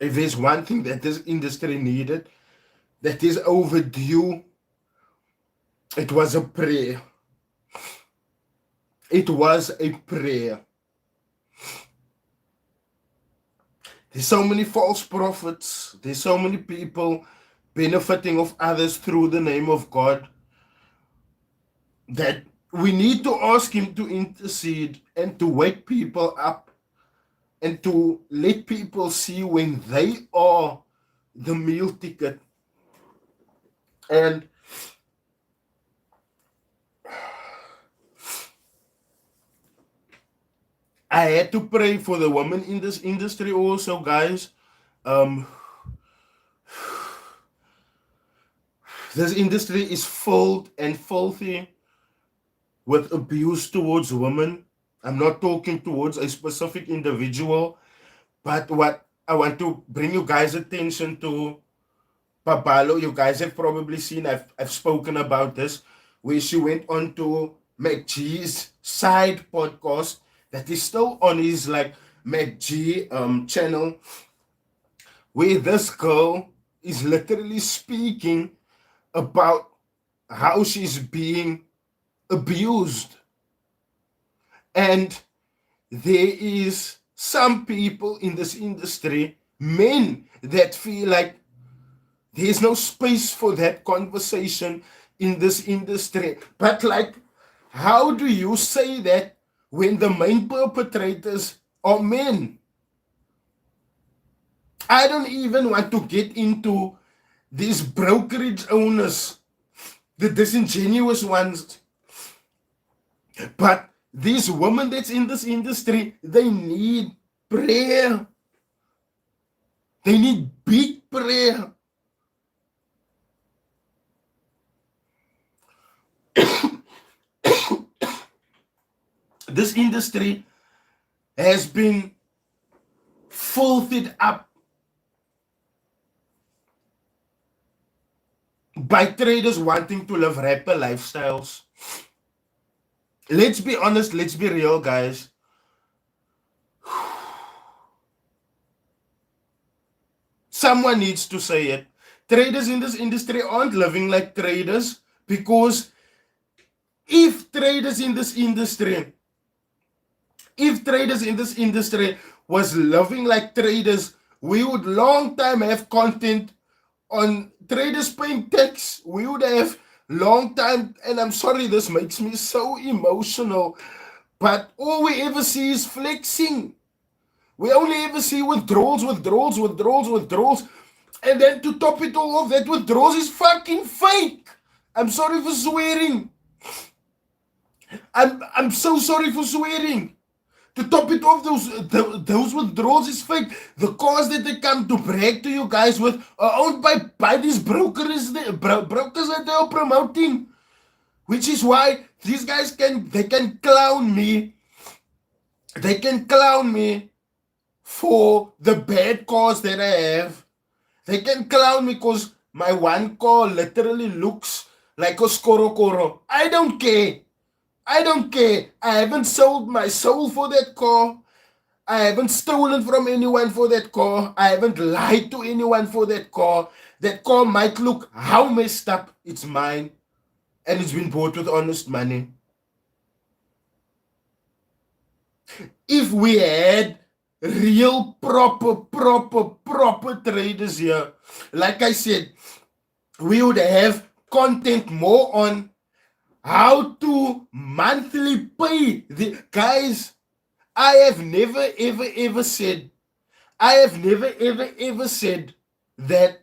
if there's one thing that this industry needed, that is overdue, it was a prayer. It was a prayer. There's so many false prophets. There's so many people benefiting of others through the name of God that we need to ask him to intercede and to wake people up and to let people see when they are the meal ticket. And I had to pray for the women in this industry also, guys. This industry is filled and filthy with abuse towards women. I'm not talking towards a specific individual, but what I want to bring you guys' attention to, Papalo, you guys have probably seen, I've spoken about this, where she went on to McG's side podcast that is still on his like McG channel, where this girl is literally speaking about how she's being abused. And there is some people in this industry, men, that feel like there's no space for that conversation in this industry. But like, how do you say that when the main perpetrators are men? I don't even want to get into these brokerage owners, the disingenuous ones. But these women that's in this industry, they need prayer. They need big prayer. This industry has been filthed up by traders wanting to live rapper lifestyles. Let's be honest, let's be real, guys. Someone needs to say it. Traders in this industry aren't living like traders, because if traders in this industry was living like traders, we would long time have content on traders paying tax. We would have long time, and I'm sorry, this makes me so emotional, but all we ever see is flexing. We only ever see withdrawals. And then to top it all off, that withdrawals is fucking fake. I'm sorry for swearing. I'm so sorry for swearing. To top it off, those withdrawals is fake. The cars that they come to brag to you guys with are owned by these brokers that they are promoting. Which is why these guys can clown me. They can clown me for the bad cars that I have. They can clown me because my one car literally looks like a Skorokoro. I don't care. I don't care. I haven't sold my soul for that car. I haven't stolen from anyone for that car. I haven't lied to anyone for that car. That car might look how messed up. It's mine. And it's been bought with honest money. If we had real proper traders here, like I said, we would have content more on how to monthly pay the guys. I have never ever said that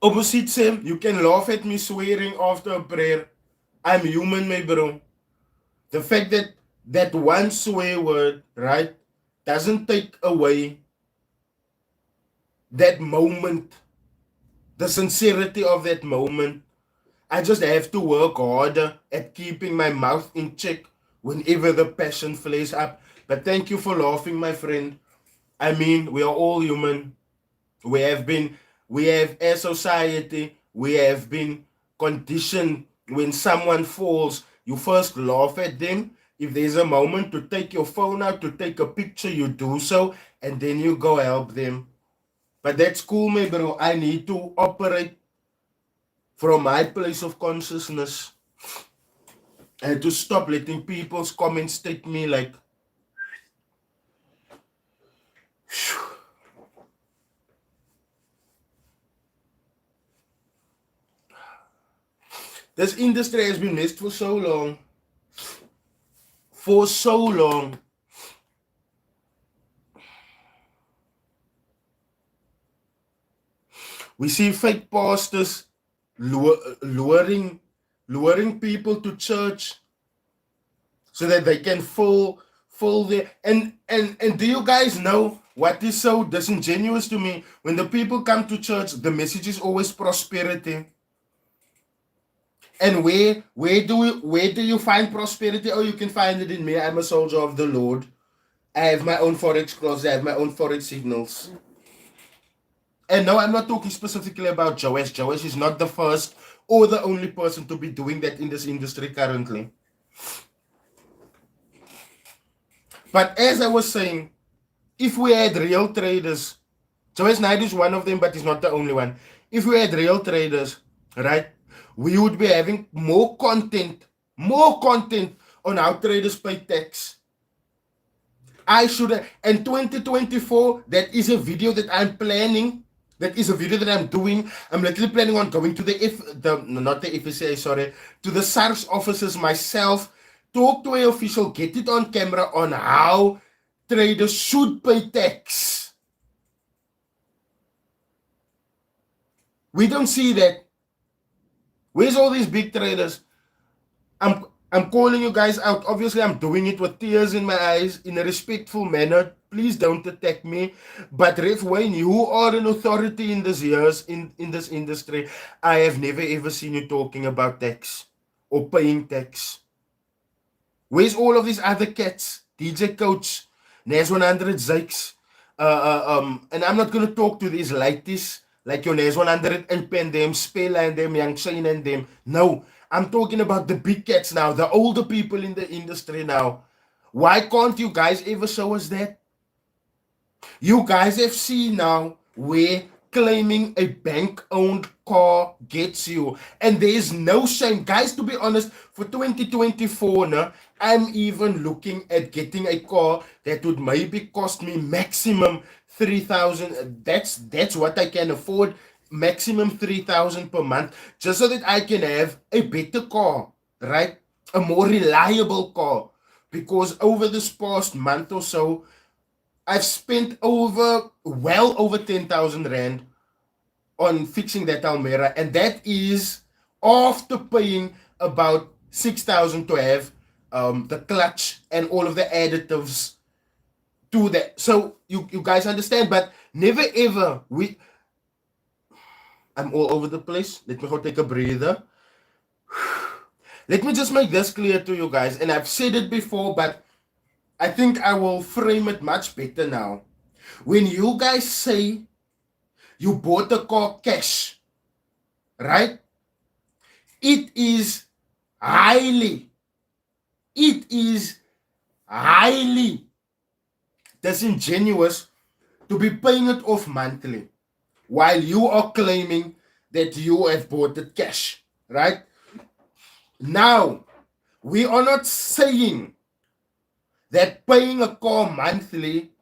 opposite Sam, you can laugh at me swearing after a prayer. I'm human, my bro. The fact that one swear word, right, doesn't take away that moment, the sincerity of that moment. I just have to work harder at keeping my mouth in check whenever the passion flares up. But thank you for laughing, my friend. I mean, we are all human. We have, as society, we have been conditioned when someone falls, you first laugh at them. If there's a moment to take your phone out, to take a picture, you do so, and then you go help them. But that's cool, my bro. I need to operate from my place of consciousness and to stop letting people's comments take me like, this industry has been missed for so long. For so long. We see fake pastors luring people to church so that they can fill their and do you guys know what is so disingenuous to me? When the people come to church, the message is always prosperity. And where do you find prosperity? Oh, you can find it in me. I'm a soldier of the Lord. I have my own forex clause. I have my own forex signals. And no, I'm not talking specifically about Joash. Joash is not the first or the only person to be doing that in this industry currently. But as I was saying, if we had real traders, Joash Knight is one of them, but he's not the only one. If we had real traders, right, we would be having more content on how traders pay tax. I should have, in 2024, that is a video that I'm planning. That is a video that I'm doing. I'm literally planning on going to not the FSA, sorry, to the SARS offices myself, talk to an official, get it on camera on how traders should pay tax. We don't see that. Where's all these big traders? I'm calling you guys out. Obviously, I'm doing it with tears in my eyes in a respectful manner. Please don't attack me. But Ref Wayne, you are an authority in this industry. I have never ever seen you talking about tax or paying tax. Where's all of these other cats? DJ Coach, Nas 100 Zykes. And I'm not gonna talk to these lighties like your Nas 100 LP and them, Spela and them, Young Shane and them. No. I'm talking about the big cats now, the older people in the industry now. Why can't you guys ever show us that? You guys have seen now where claiming a bank-owned car gets you. And there is no shame. Guys, to be honest, for 2024, now, I'm even looking at getting a car that would maybe cost me maximum 3,000. That's what I can afford. Maximum 3,000 per month, just so that I can have a better car, right? A more reliable car. because over this past month or so, I've spent well over 10,000 Rand on fixing that Almera, and that is after paying about 6,000 to have the clutch and all of the additives to that. So you guys understand, but never ever I'm all over the place. Let me go take a breather. Let me just make this clear to you guys, and I've said it before, but I think I will frame it much better now. When you guys say you bought a car cash, right? It is highly, it is highly disingenuous to be paying it off monthly while you are claiming that you have bought it cash, right? Now, we are not saying that paying a car monthly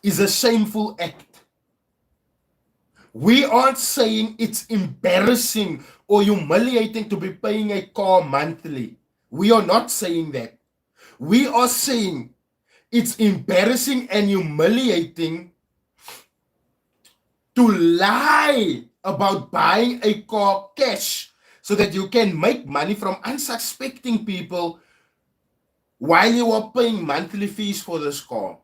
is a shameful act. We aren't saying it's embarrassing or humiliating to be paying a car monthly. We are not saying that. We are saying it's embarrassing and humiliating to lie about buying a car cash so that you can make money from unsuspecting people while you are paying monthly fees for this car.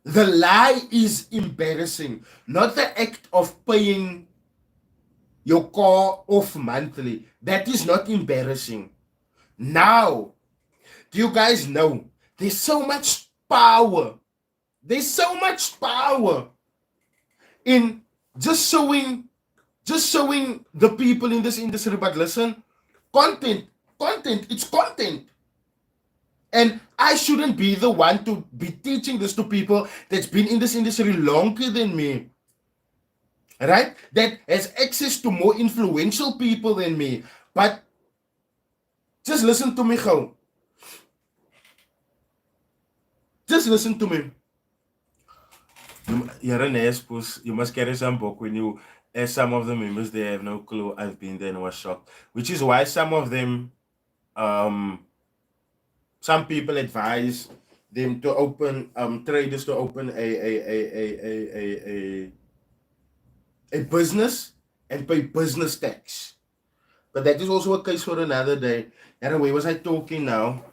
The lie is embarrassing, not the act of paying your car off monthly. That is not embarrassing. Now, do you guys know there's so much power? There's so much power in just showing the people in this industry, but listen, content, it's content. And I shouldn't be the one to be teaching this to people that's been in this industry longer than me, right? That has access to more influential people than me. But just listen to me, gou. Just listen to me. You're an ass, you must carry some book when you, as some of the members, they have no clue. I've been there and was shocked. Which is why some of them, some people advise them to open, traders to open a business and pay business tax. But that is also a case for another day. Anyway, was I talking now?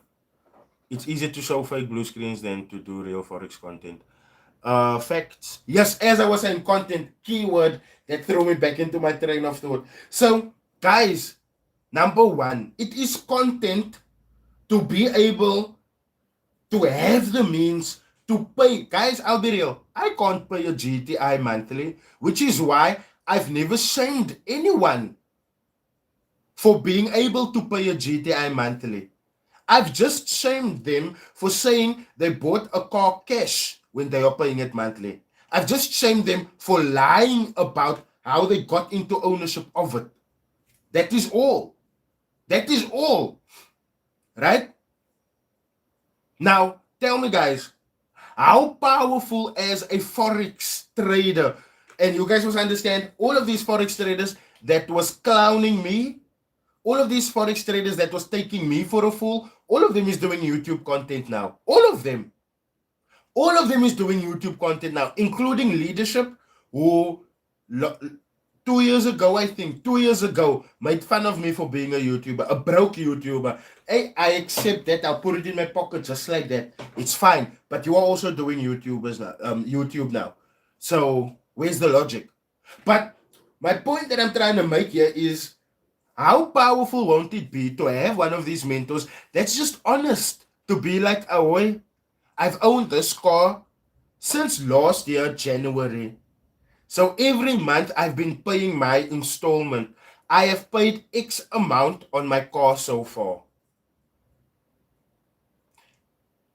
It's easier to show fake blue screens than to do real Forex content. Facts. Yes, as I was saying, content, keyword that threw me back into my train of thought. So, guys, number one, it is content to be able to have the means to pay. Guys, I'll be real. I can't pay a GTI monthly, which is why I've never shamed anyone for being able to pay a GTI monthly. I've just shamed them for saying they bought a car cash when they are paying it monthly. I've just shamed them for lying about how they got into ownership of it. That is all. That is all. Right? Now, tell me, guys, how powerful as a Forex trader, and you guys must understand, all of these Forex traders that was clowning me, all of these Forex traders that was taking me for a fool, all of them is doing YouTube content now. All of them. All of them is doing YouTube content now, including leadership, who 2 years ago, I think, 2 years ago, made fun of me for being a YouTuber, a broke YouTuber. Hey, I accept that. I'll put it in my pocket just like that. It's fine. But you are also doing YouTube now. So where's the logic? But my point that I'm trying to make here is, how powerful won't it be to have one of these mentors that's just honest, to be like, oh, I've owned this car since last year, January. So every month I've been paying my installment. I have paid X amount on my car so far.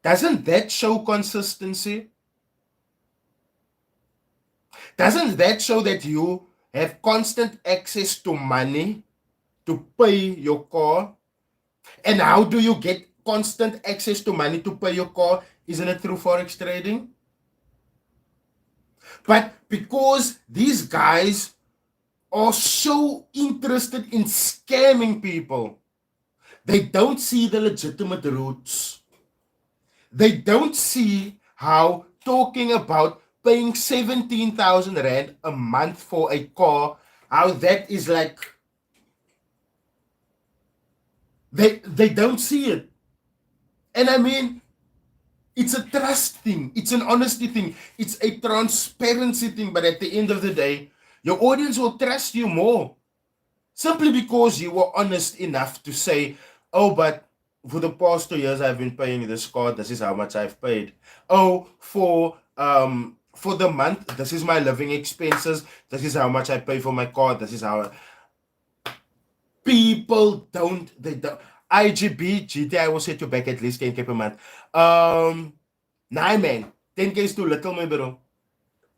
Doesn't that show consistency? Doesn't that show that you have constant access to money to pay your car? And how do you get constant access to money to pay your car? Isn't it through Forex trading? But because these guys are so interested in scamming people, They don't see the legitimate routes. They don't see how talking about paying 17,000 rand a month for a car, how that is like, they don't see it. And I mean, it's a trust thing, it's an honesty thing, it's a transparency thing, but at the end of the day, your audience will trust you more simply because you were honest enough to say, oh, but for the past 2 years I've been paying this card, this is how much I've paid. Oh, for the month, this is my living expenses, this is how much I pay for my card, this is how people don't, they don't. IGB GTI will set you back at least 10K per month. Nah, man, 10K is too little, my bro.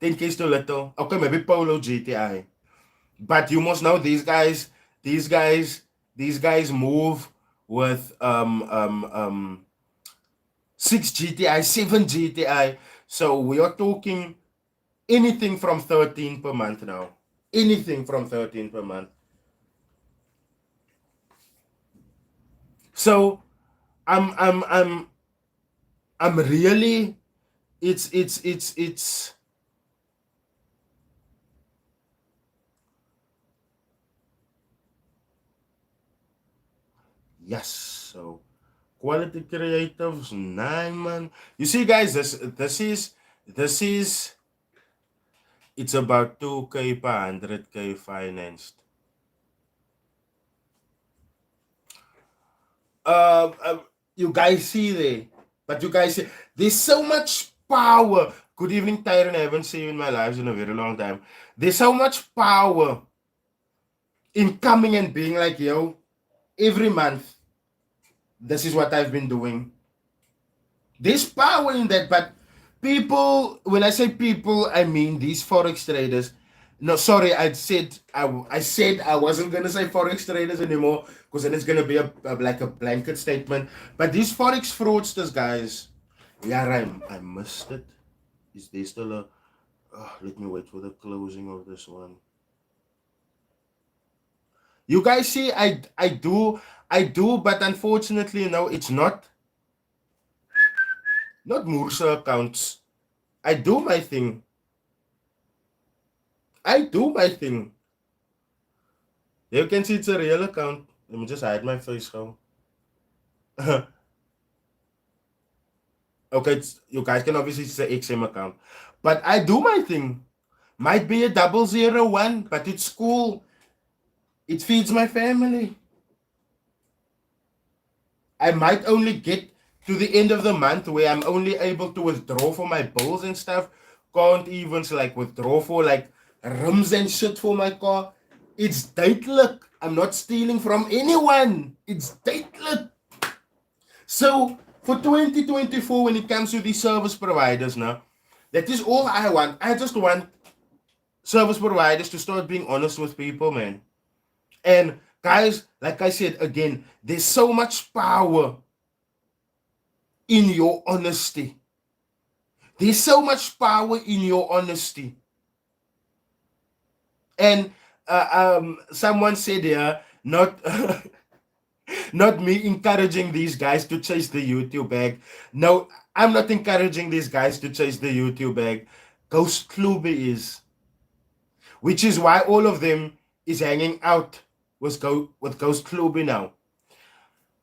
10K is too little. Okay, maybe Polo GTI. But you must know these guys move with 6 GTI, 7 GTI. So we are talking anything from 13 per month now. Anything from 13 per month. So I'm really, it's yes. So quality creatives, 9 man. You see, guys, this is it's about 2K per 100K financed. You guys see there, but you guys see there's so much power. Good evening, Tyron. I haven't seen you in my lives in a very long time. There's so much power in coming and being like, yo, every month, this is what I've been doing. There's power in that, but people, when I say people, I mean these forex traders. No, sorry, I said I wasn't gonna say forex traders anymore because then it's gonna be like a blanket statement. But these forex fraudsters, guys, yeah, I missed it. Is there still a? Let me wait for the closing of this one. You guys see, I do, but unfortunately, no, it's not Mursa accounts. I do my thing. I do my thing. You can see it's a real account. Let me just hide my face now. Okay, you guys can obviously see the XM account. But I do my thing. Might be a 001, but it's cool. It feeds my family. I might only get to the end of the month where I'm only able to withdraw for my bills and stuff. Can't even like withdraw for like rims and shit for my car. It's duidelijk. I'm not stealing from anyone. It's duidelijk. So for 2024, when it comes to these service providers now, that is all I want. I just want service providers to start being honest with people, man. And guys, like I said again, there's so much power in your honesty. There's so much power in your honesty. And someone said here, not not me encouraging these guys to chase the YouTube bag. No, I'm not encouraging these guys to chase the YouTube bag. Ghost Klube is. Which is why all of them is hanging out with Ghost Klube now.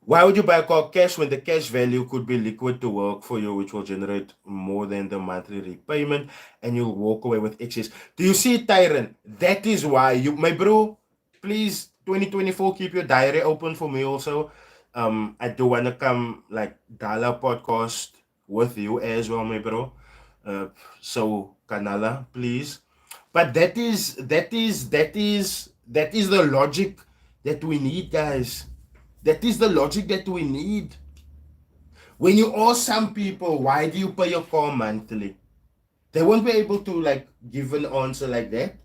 Why would you buy a car cash when the cash value could be liquid to work for you, which will generate more than the monthly repayment, and you'll walk away with excess? Do you see, Tyron? That is why you, my bro, please, 2024, keep your diary open for me also. I do want to come like Dala podcast with you as well, my bro. So Kanala, please. But that is the logic that we need, guys. That is the logic that we need. When you ask some people, why do you pay your car monthly? They won't be able to like give an answer like that.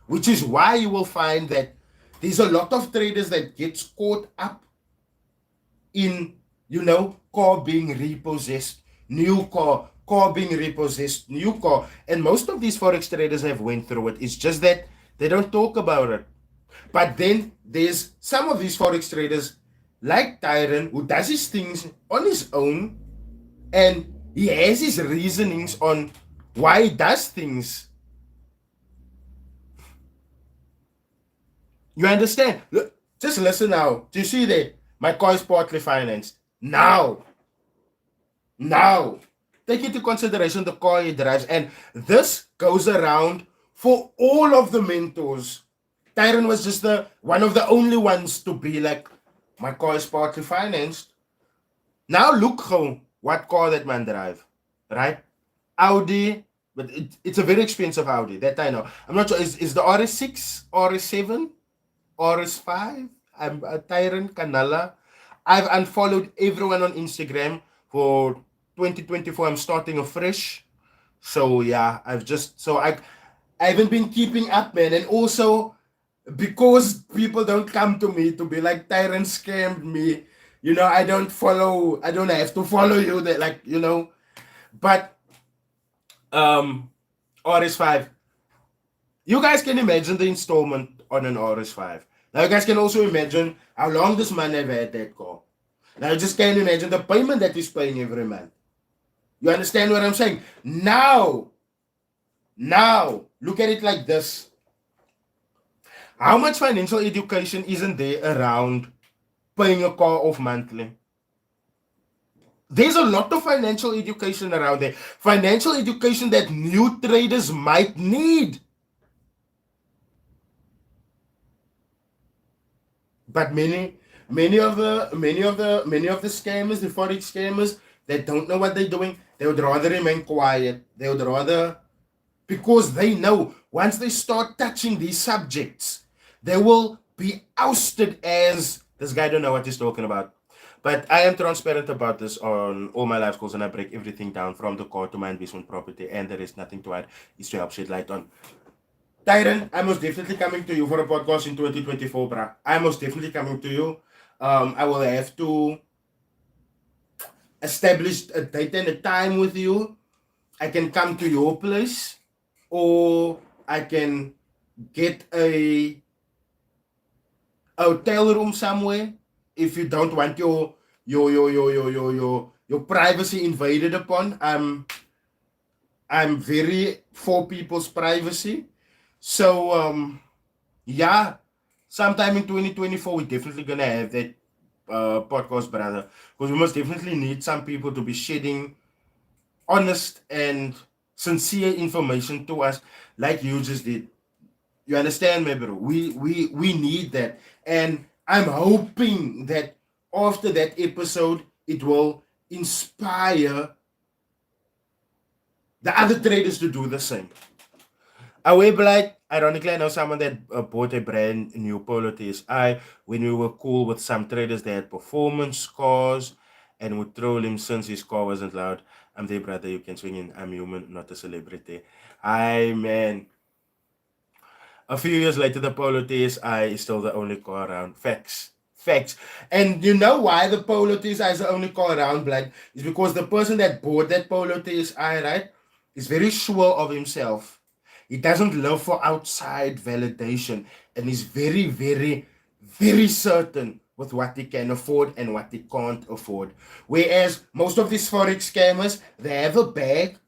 Which is why you will find that there's a lot of traders that gets caught up in, car being repossessed, new car being repossessed, new car. And most of these forex traders have went through it. It's just that they don't talk about it. But then there's some of these forex traders like Tyron, who does his things on his own, and he has his reasonings on why he does things. You understand? Look, just listen now. Do you see that? My car is partly financed. Now. Take into consideration the car he drives. And this goes around for all of the mentors. Tyron was just the one of the only ones to be like, my car is partly financed. Now look how what car that man drive, right? Audi, but it's a very expensive Audi. That I know. I'm not sure. Is the RS6, RS7, RS5? I'm Tyron Canala. I've unfollowed everyone on Instagram for 2024. I'm starting afresh. So yeah, I haven't been keeping up, man. And also because people don't come to me to be like Tyron scammed me, I don't have to follow you that, like, but RS5, you guys can imagine the installment on an RS5. Now you guys can also imagine how long this man have had that car. Now you just can't imagine the payment that he's paying every month. You understand what I'm saying? Now, look at it like this. How much financial education isn't there around paying a car off monthly? There's a lot of financial education around there. Financial education that new traders might need. But many of the scammers, the forex scammers, that don't know what they're doing, they would rather remain quiet. They would rather, because they know once they start touching these subjects, they will be ousted as this guy don't know what he's talking about. But I am transparent about this on all my live calls, and I break everything down from the car to my investment property, and there is nothing to add. Is to help shed light on. Tyron, I'm most definitely coming to you for a podcast in 2024, bruh. I'm most definitely coming to you. I will have to establish a date and a time with you. I can come to your place, or I can get a hotel room somewhere if you don't want your privacy invaded upon. I'm very for people's privacy. So yeah, sometime in 2024 we're definitely gonna have that podcast, brother, because we must definitely need some people to be shedding honest and sincere information to us, like you just did. You understand me, bro? We need that, and I'm hoping that after that episode it will inspire the other traders to do the same. I will be like, ironically, I know someone that bought a brand new Polo TSI when we were cool with some traders that had performance cars and would troll him since his car wasn't loud. I'm there, brother. You can swing in. I'm human, not a celebrity. Man. A few years later, the Polo TSI is still the only car around. Facts. And you know why the Polo TSI is the only car around, Black? Is because the person that bought that Polo TSI, right, is very sure of himself. He doesn't look for outside validation, and he's very, very, very certain with what he can afford and what he can't afford. Whereas most of these forex scammers, they have a bag,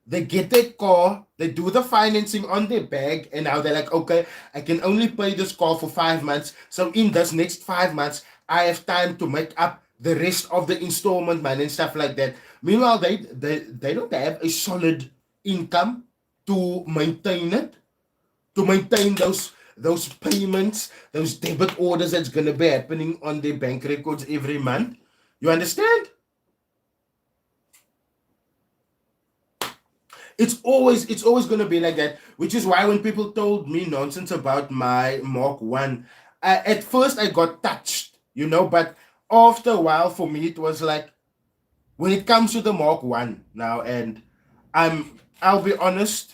they get their car, they do the financing on their bag, and now they're like, okay, I can only pay this car for 5 months. So in this next 5 months, I have time to make up the rest of the installment money and stuff like that. Meanwhile, they don't have a solid income to maintain it, to maintain those payments, those debit orders that's gonna be happening on their bank records every month. You understand? It's always gonna be like that, which is why when people told me nonsense about my Mark 1, at first I got touched, but after a while for me it was like, when it comes to the Mark 1 now, and I'll be honest,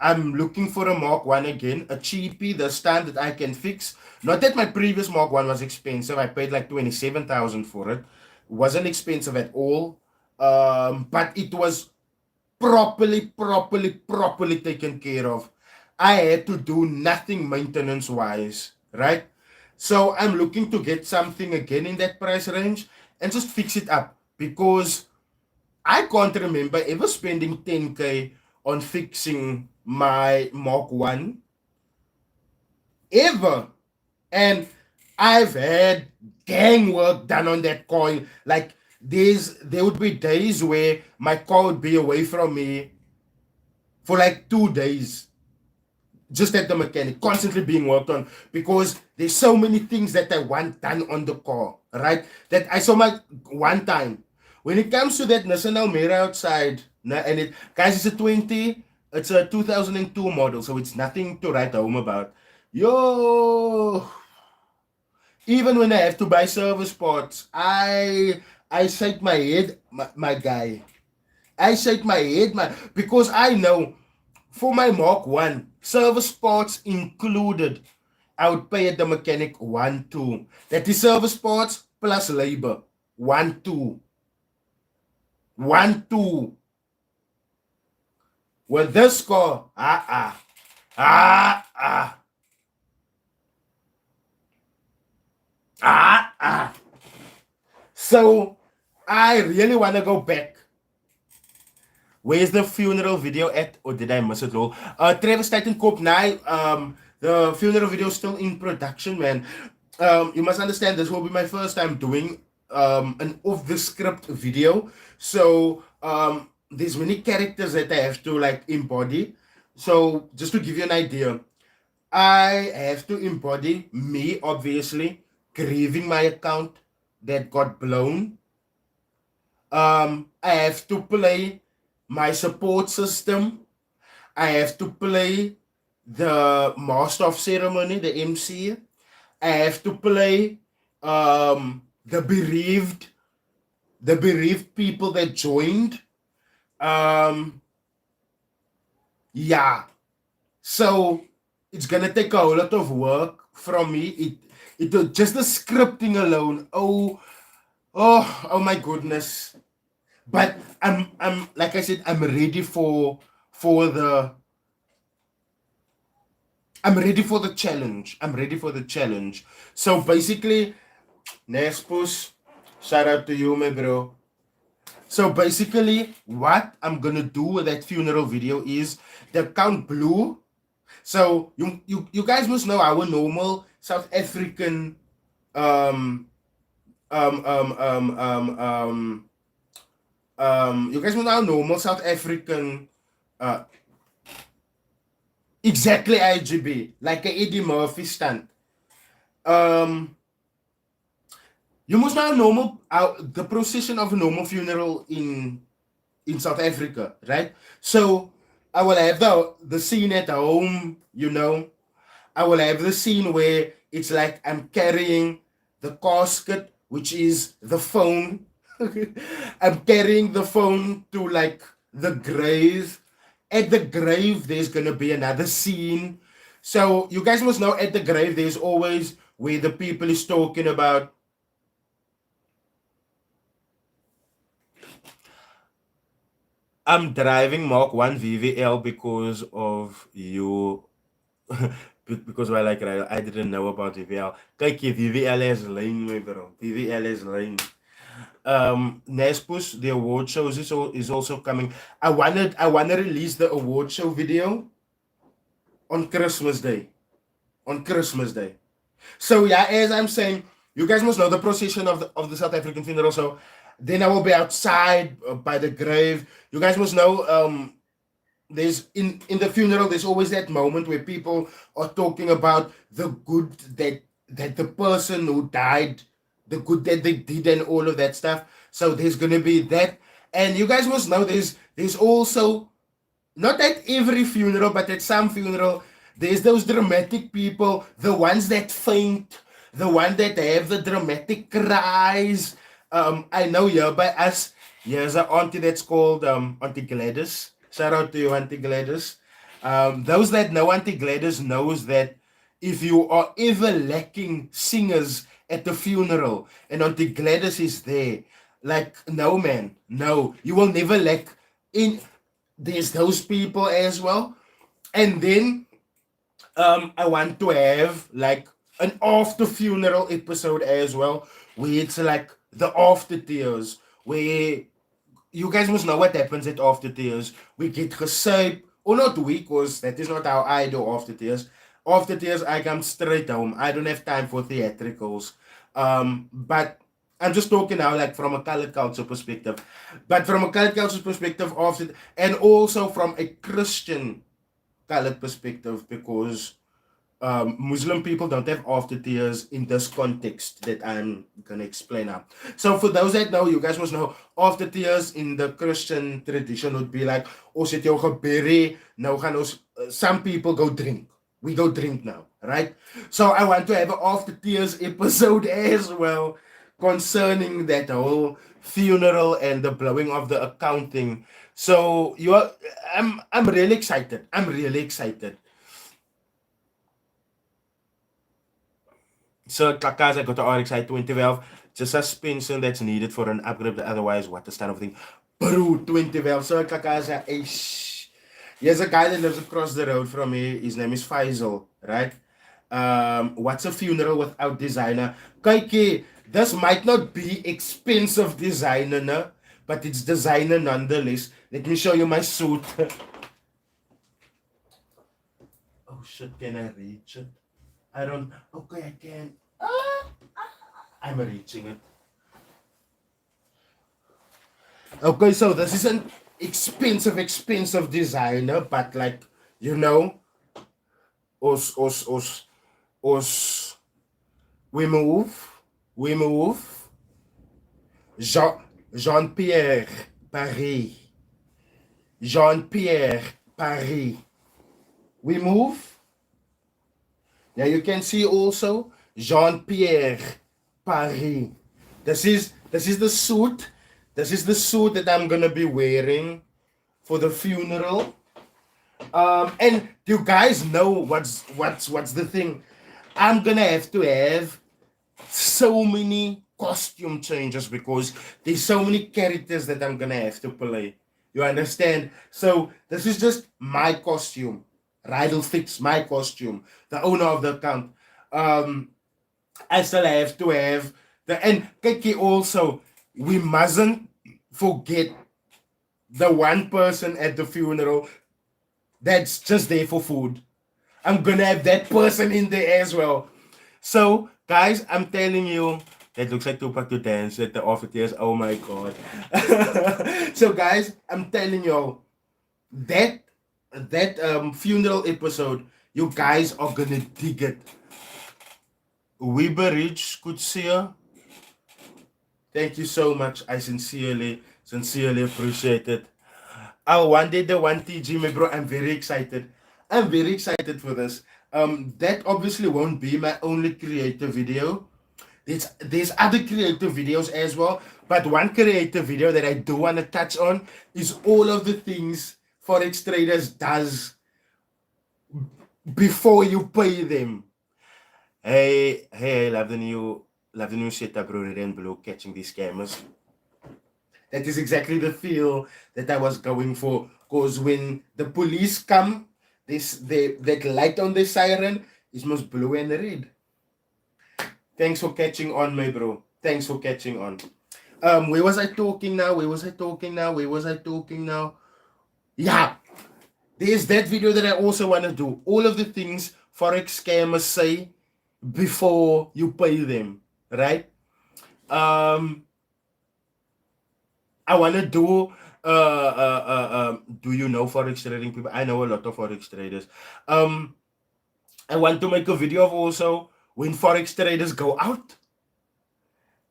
I'm looking for a Mark 1 again, a cheapie this time that I can fix. Not that my previous Mark 1 was expensive. I paid like 27,000 for it. It wasn't expensive at all. But it was properly taken care of. I had to do nothing maintenance wise, right? So I'm looking to get something again in that price range and just fix it up, because I can't remember ever spending 10K on fixing my Mark 1 ever. And I've had gang work done on that car. Like there would be days where my car would be away from me for like 2 days, just at the mechanic, constantly being worked on, because there's so many things that I want done on the car, right? That I saw my one time. When it comes to that Nissan Almera outside, and it, guys, it's a 20, it's a 2002 model, so it's nothing to write home about. Yo, even when I have to buy service parts, I shake my head, my guy. I shake my head, because I know for my Mark 1, service parts included, I would pay at the mechanic 1-2. That is service parts plus labor. 1-2. 1-2. With this car, So I really want to go back. Where's the funeral video at? Or did I miss it all? Travis Titan Corp now. The funeral video is still in production, man. You must understand, this will be my first time doing an off the script video. So there's many characters that I have to like embody. So just to give you an idea, I have to embody me, obviously, grieving my account that got blown. I have to play my support system. I have to play the master of ceremony, the MC. I have to play the bereaved people that joined. Yeah. So it's gonna take a whole lot of work from me. It just the scripting alone. Oh my goodness. But I'm like I said, I'm ready for the challenge. I'm ready for the challenge. So basically, Nespus, shout out to you, my bro. So basically, what I'm gonna do with that funeral video is the account blew. So you guys must know our normal South African you guys know our normal South African exactly IGB, like a Eddie Murphy stunt. You must know normal the procession of a normal funeral in South Africa, right? So I will have the scene at home, you know. I will have the scene where it's like I'm carrying the casket, which is the phone. I'm carrying the phone to like the grave. At the grave, there's gonna be another scene. So you guys must know, at the grave, there's always where the people is talking about. I'm driving Mark 1 VVL because of you. Because I like Rydall. I didn't know about VVL. Kijk je, VVL is lane, my bro. VVL is lane. Nespus, the award shows is also coming. I wanna release the award show video on Christmas Day. On Christmas Day. So yeah, as I'm saying, you guys must know the procession of the South African funeral. So then I will be outside by the grave. You guys must know there's in the funeral, there's always that moment where people are talking about the good that the person who died, the good that they did, and all of that stuff. So there's gonna be that. And you guys must know there's also, not at every funeral, but at some funeral, there's those dramatic people, the ones that faint, the one that have the dramatic cries. I know here by us, here's an auntie that's called Auntie Gladys. Shout out to you, Auntie Gladys. Those that know Auntie Gladys knows that if you are ever lacking singers at the funeral and Auntie Gladys is there, like, no, man, no, you will never lack in. There's those people as well. And then I want to have like an after funeral episode as well, where it's like the after tears, where you guys must know what happens at after tears. We get gesuip, or not we, because that is not how I do after tears. After tears, I come straight home. I don't have time for theatricals. But I'm just talking now, like from a colored culture perspective. But from a colored culture perspective, after, and also from a Christian colored perspective, because Muslim people don't have after tears in this context that I'm gonna explain now. So for those that know, you guys must know after tears in the Christian tradition would be like, ons het jou gebury, nou gaan ons, some people go drink. We go drink now, right? So I want to have an after tears episode as well concerning that whole funeral and the blowing of the accounting. So I'm really excited. I'm really excited. So Kakas, I got the RX 2012, just suspension that's needed for an upgrade. Otherwise, what the stand of thing? Bro, 2012. So Kakas, here's a guy that lives across the road from me. His name is Faisal, right? What's a funeral without designer? Kykie, this might not be expensive designer, no? But it's designer nonetheless. Let me show you my suit. Oh shit, can I reach it? I don't. Okay, I can. I'm reaching it. Okay, so this is an expensive designer, but like, you know, us, we move. Jean-Pierre Paris. Jean-Pierre Paris. We move. Now you can see also Jean-Pierre Paris. This is the suit. This is the suit that I'm gonna be wearing for the funeral. And you guys know what's the thing. I'm gonna have to have so many costume changes because there's so many characters that I'm gonna have to play. You understand? So this is just my costume. Rydall Ficks, my costume, the owner of the account. I still have to have the, and Kiki also, we mustn't forget the one person at the funeral that's just there for food. I'm gonna have that person in there as well. So, guys, I'm telling you, that looks like Tupac to dance at the office. Oh my god. So, guys, I'm telling you, that funeral episode, you guys are gonna dig it. Weberich could see her. Thank you so much. I sincerely appreciate it. Oh, one day the 1TG, my bro. I'm very excited. I'm very excited for this. That obviously won't be my only creative video. There's other creative videos as well, but one creative video that I do want to touch on is all of the things Forex traders does before you pay them. Hey, love the new setup, bro. Red and blue, catching these scammers. That is exactly the feel that I was going for. Cause when the police come, that light on the siren is most blue and red. Thanks for catching on, my bro. Thanks for catching on. Where was I talking now? Yeah, there's that video that I also want to do. All of the things Forex scammers say before you pay them, right? I want to do do you know Forex trading people? I know a lot of Forex traders. I want to make a video of also when Forex traders go out.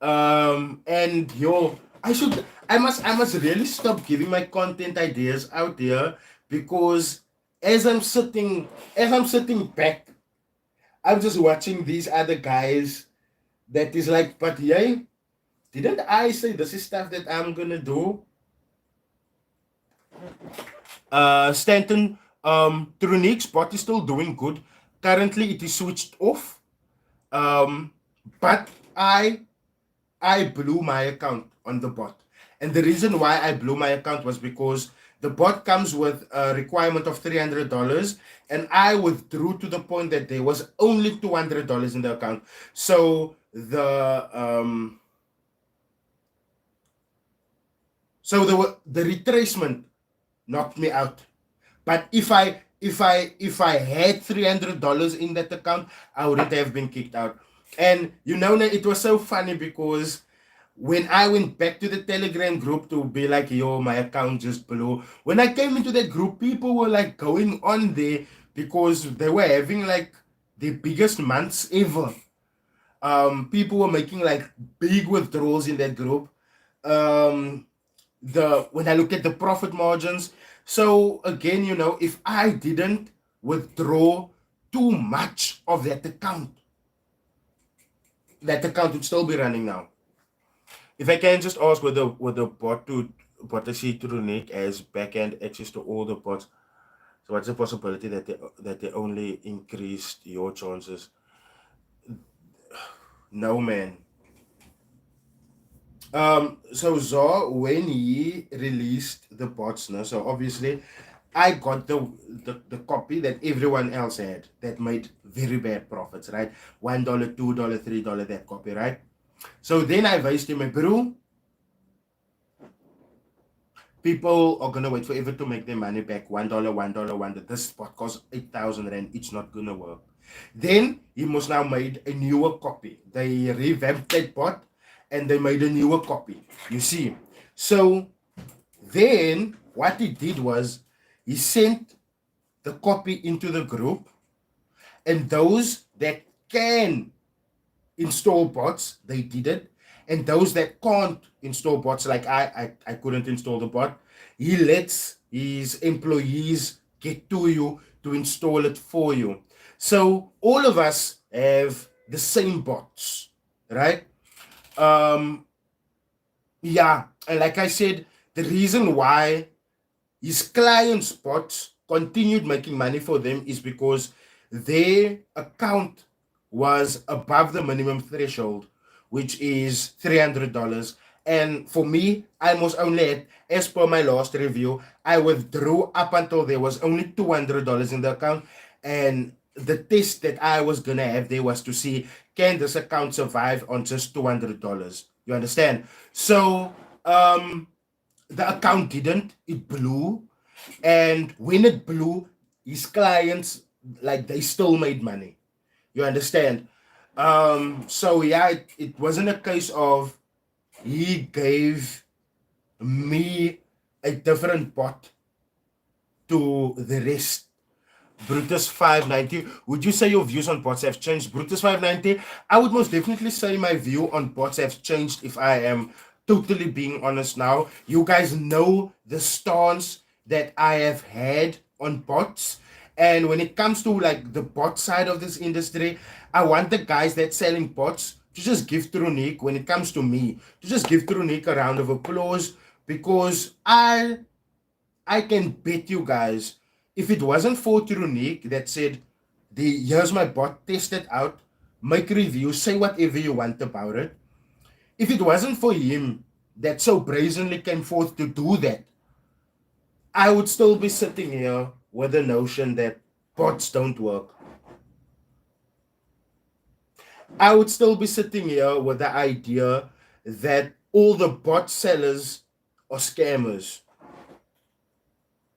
And I must really stop giving my content ideas out there, because as I'm sitting back, I'm just watching these other guys that is like, but yeah, didn't I say this is stuff that I'm gonna do? Stanton, Tronique's bot is still doing good. Currently it is switched off. But I blew my account on the bot. And the reason why I blew my account was because The bot comes with a requirement of $300, and I withdrew to the point that there was only $200 in the account. So the retracement knocked me out. But if I had $300 in that account, I wouldn't have been kicked out. And it was so funny because when I went back to the Telegram group to be like, yo, my account just blew. When I came into that group, people were like going on there because they were having like the biggest months ever. People were making like big withdrawals in that group. When I look at the profit margins, so again, if I didn't withdraw too much of that account would still be running now. If I can just ask whether bot I see to Nick as backend access to all the bots. So what's the possibility that they only increased your chances? No, man. So Zor, when he released the bots now, so obviously I got the copy that everyone else had that made very bad profits, right? $1, $2, $3, that copy, right? So then I advised him, bro, people are gonna wait forever to make their money back. $1, $1. This spot costs 8,000 Rand. It's not gonna work. Then he must now made a newer copy. They revamped that bot and they made a newer copy. You see. So then what he did was he sent the copy into the group, and those that can install bots, they did it. And those that can't install bots, like I couldn't install the bot, he lets his employees get to you to install it for you. So all of us have the same bots, right? Yeah, and like I said, the reason why his clients' bots continued making money for them is because their account was above the minimum threshold, which is $300. And for me, I must only had, as per my last review, I withdrew up until there was only $200 in the account. And the test that I was going to have there was to see, can this account survive on just $200? You understand? So, the account didn't. It blew. And when it blew, his clients, like, they still made money. You understand? So yeah, it wasn't a case of he gave me a different bot to the rest. Brutus 590, would you say your views on bots have changed? Brutus 590, I would most definitely say my view on bots have changed, if I am totally being honest now. You guys know the stance that I have had on bots. And when it comes to like the bot side of this industry, I want the guys that selling bots to just give Tronique, when it comes to me, to just give Tronique a round of applause, because I can bet you guys, if it wasn't for Tronique that said, here's my bot, test it out, make reviews, say whatever you want about it. If it wasn't for him that so brazenly came forth to do that, I would still be sitting here with the notion that bots don't work. I would still be sitting here with the idea that all the bot sellers are scammers.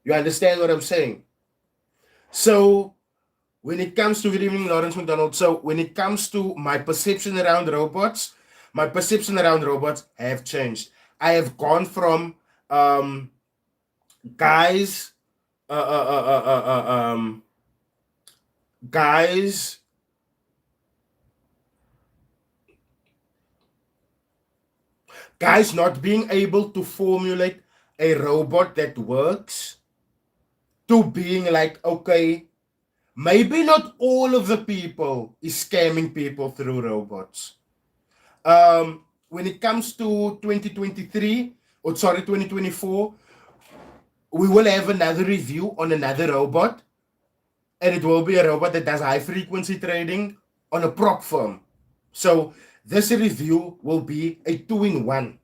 You understand what I'm saying? So, when it comes to, good evening, Lawrence McDonald. So, when it comes to my perception around robots have changed. I have gone from guys not being able to formulate a robot that works, to being like, okay, maybe not all of the people is scamming people through robots. When it comes to 2024, we will have another review on another robot, and it will be a robot that does high frequency trading on a prop firm. So this review will be a 2-in-1.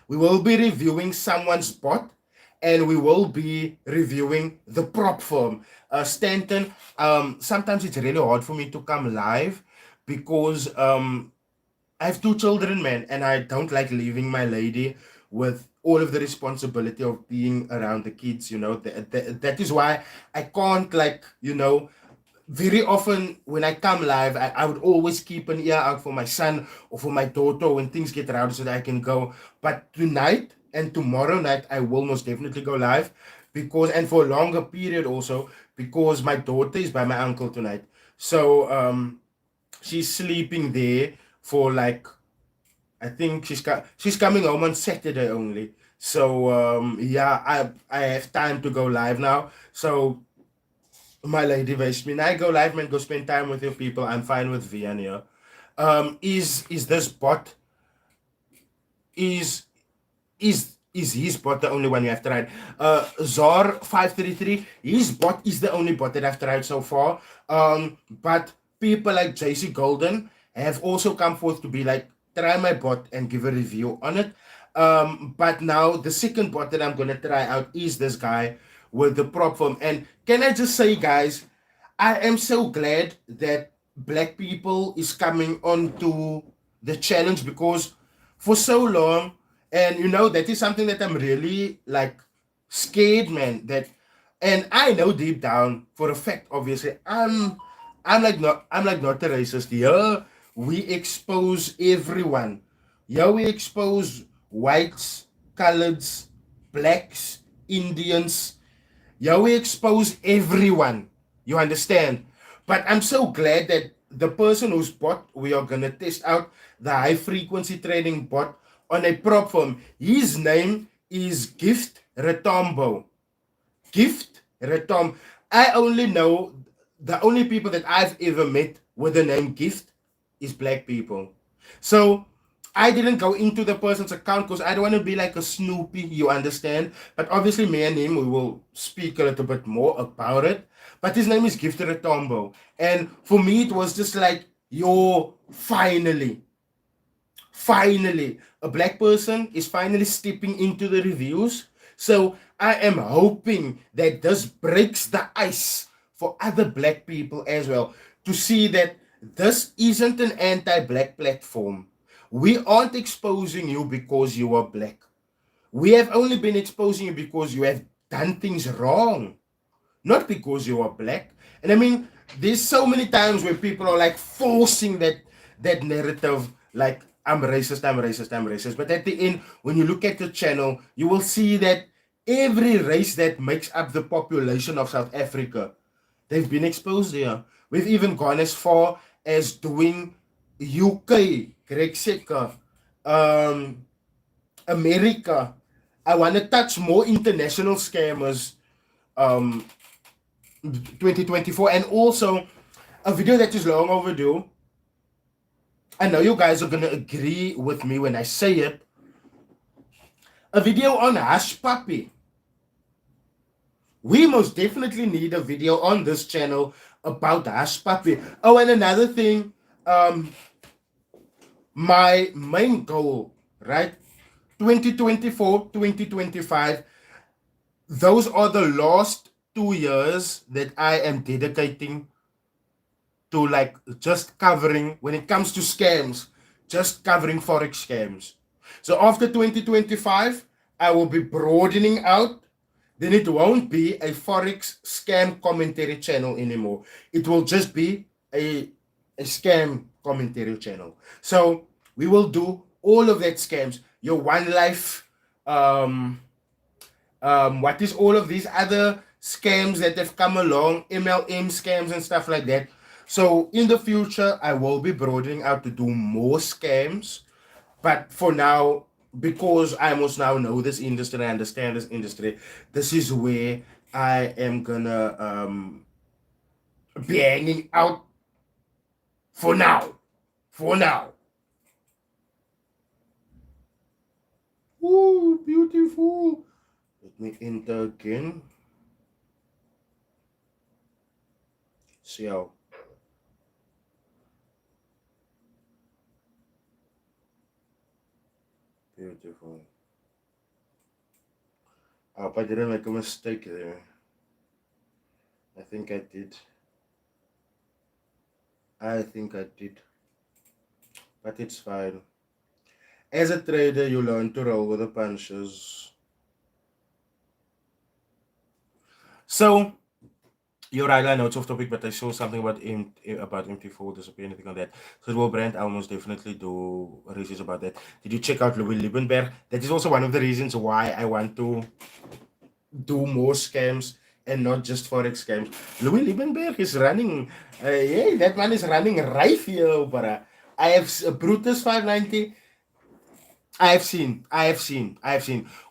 We will be reviewing someone's bot, and we will be reviewing the prop firm. Stanton, sometimes it's really hard for me to come live because I have two children, man, and I don't like leaving my lady with all of the responsibility of being around the kids. That is why I can't, like, very often when I come live, I would always keep an ear out for my son or for my daughter when things get around so that I can go. But tonight and tomorrow night, I will most definitely go live and for a longer period also, because my daughter is by my uncle tonight. So she's sleeping there for like, I think she's coming home on Saturday only. So yeah, I have time to go live now. So my lady wijst me, I go live, man, go spend time with your people. I'm fine with Vian here. Is this bot is is his bot the only one you have tried? Zor 533, his bot is the only bot that I've tried so far. But people like JC Golden have also come forth to be like, try my bot and give a review on it. But now the second bot that I'm gonna try out is this guy with the prop firm. And can I just say, guys, I am so glad that black people is coming onto the challenge, because for so long, and that is something that I'm really like scared, man, that, and I know deep down for a fact, obviously, I'm like not a racist. Yeah, we expose everyone. Yeah, we expose whites, coloreds, blacks, Indians. Yeah, we expose everyone. You understand? But I'm so glad that the person whose bot we are gonna test out, the high frequency trading bot on a prop firm, his name is Gift Retombo. Gift Retom. I only know the only people that I've ever met with the name Gift is black people. So I didn't go into the person's account because I don't want to be like a Snoopy, you understand? But obviously, me and him, we will speak a little bit more about it. But his name is Gifted Retombo. And for me, it was just like, yo, finally, a black person is finally stepping into the reviews. So I am hoping that this breaks the ice for other black people as well, to see that this isn't an anti-black platform. We aren't exposing you because you are black. We have only been exposing you because you have done things wrong, not because you are black. And I mean, there's so many times where people are like forcing that narrative, like, I'm racist, I'm racist, I'm racist. But at the end, when you look at the channel, you will see that every race that makes up the population of South Africa, they've been exposed here. We've even gone as far as doing UK, Greg Secker, America. I want to touch more international scammers, um, 2024, and also a video that is long overdue. I know you guys are going to agree with me when I say it. A video on Hush Puppy. We most definitely need a video on this channel about Hush Puppy. Oh, and another thing, my main goal, right? 2024, 2025, those are the last 2 years that I am dedicating to, like, just covering, when it comes to scams, just covering forex scams. So after 2025, I will be broadening out. Then it won't be a forex scam commentary channel anymore. It will just be a scam commentary channel. So we will do all of that scams. Your One Life, what is all of these other scams that have come along, MLM scams and stuff like that. So in the future, I will be broadening out to do more scams. But for now, because I must now know this industry, I understand this industry, this is where I am gonna be hanging out for now. For now. Ooh, beautiful. Let me enter again. See how. Beautiful. I hope I didn't make a mistake there. I think I did. I think I did. But it's fine. As a trader, you learn to roll with the punches. So, you're right, I know it's off topic, but I saw something about empty folders or anything on that. So, well, Brand, I'll most definitely do research about that. Did you check out Louis Liebenberg? That is also one of the reasons why I want to do more scams and not just forex scams. Louis Liebenberg is running, yeah, that man is running right here, but I have Brutus 590. I have seen.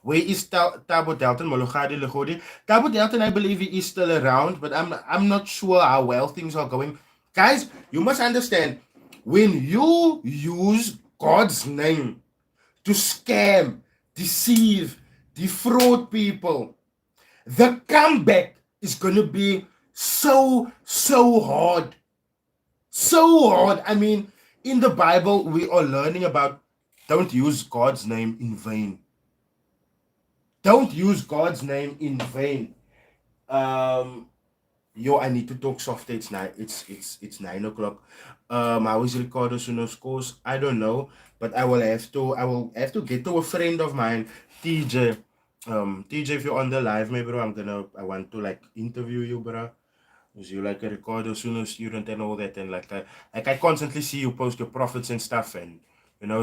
Where is Tabo Delton, Mologadi Legodi? Tabo Delton, I believe he is still around, but I'm not sure how well things are going. Guys, you must understand, when you use God's name to scam, deceive, defraud people, the comeback is gonna be so hard. So hard. I mean, in the Bible, we are learning about don't use God's name in vain. Don't use God's name in vain. Yo, I need to talk soft. It's 9 o'clock. How is Ricardo Suno's course? I don't know, but I will have to get to a friend of mine, TJ. TJ, if you're on the live, maybe bro, I want to like interview you, bro. Because you like a Ricardo Suno student and all that, and like I constantly see you post your profits and stuff, and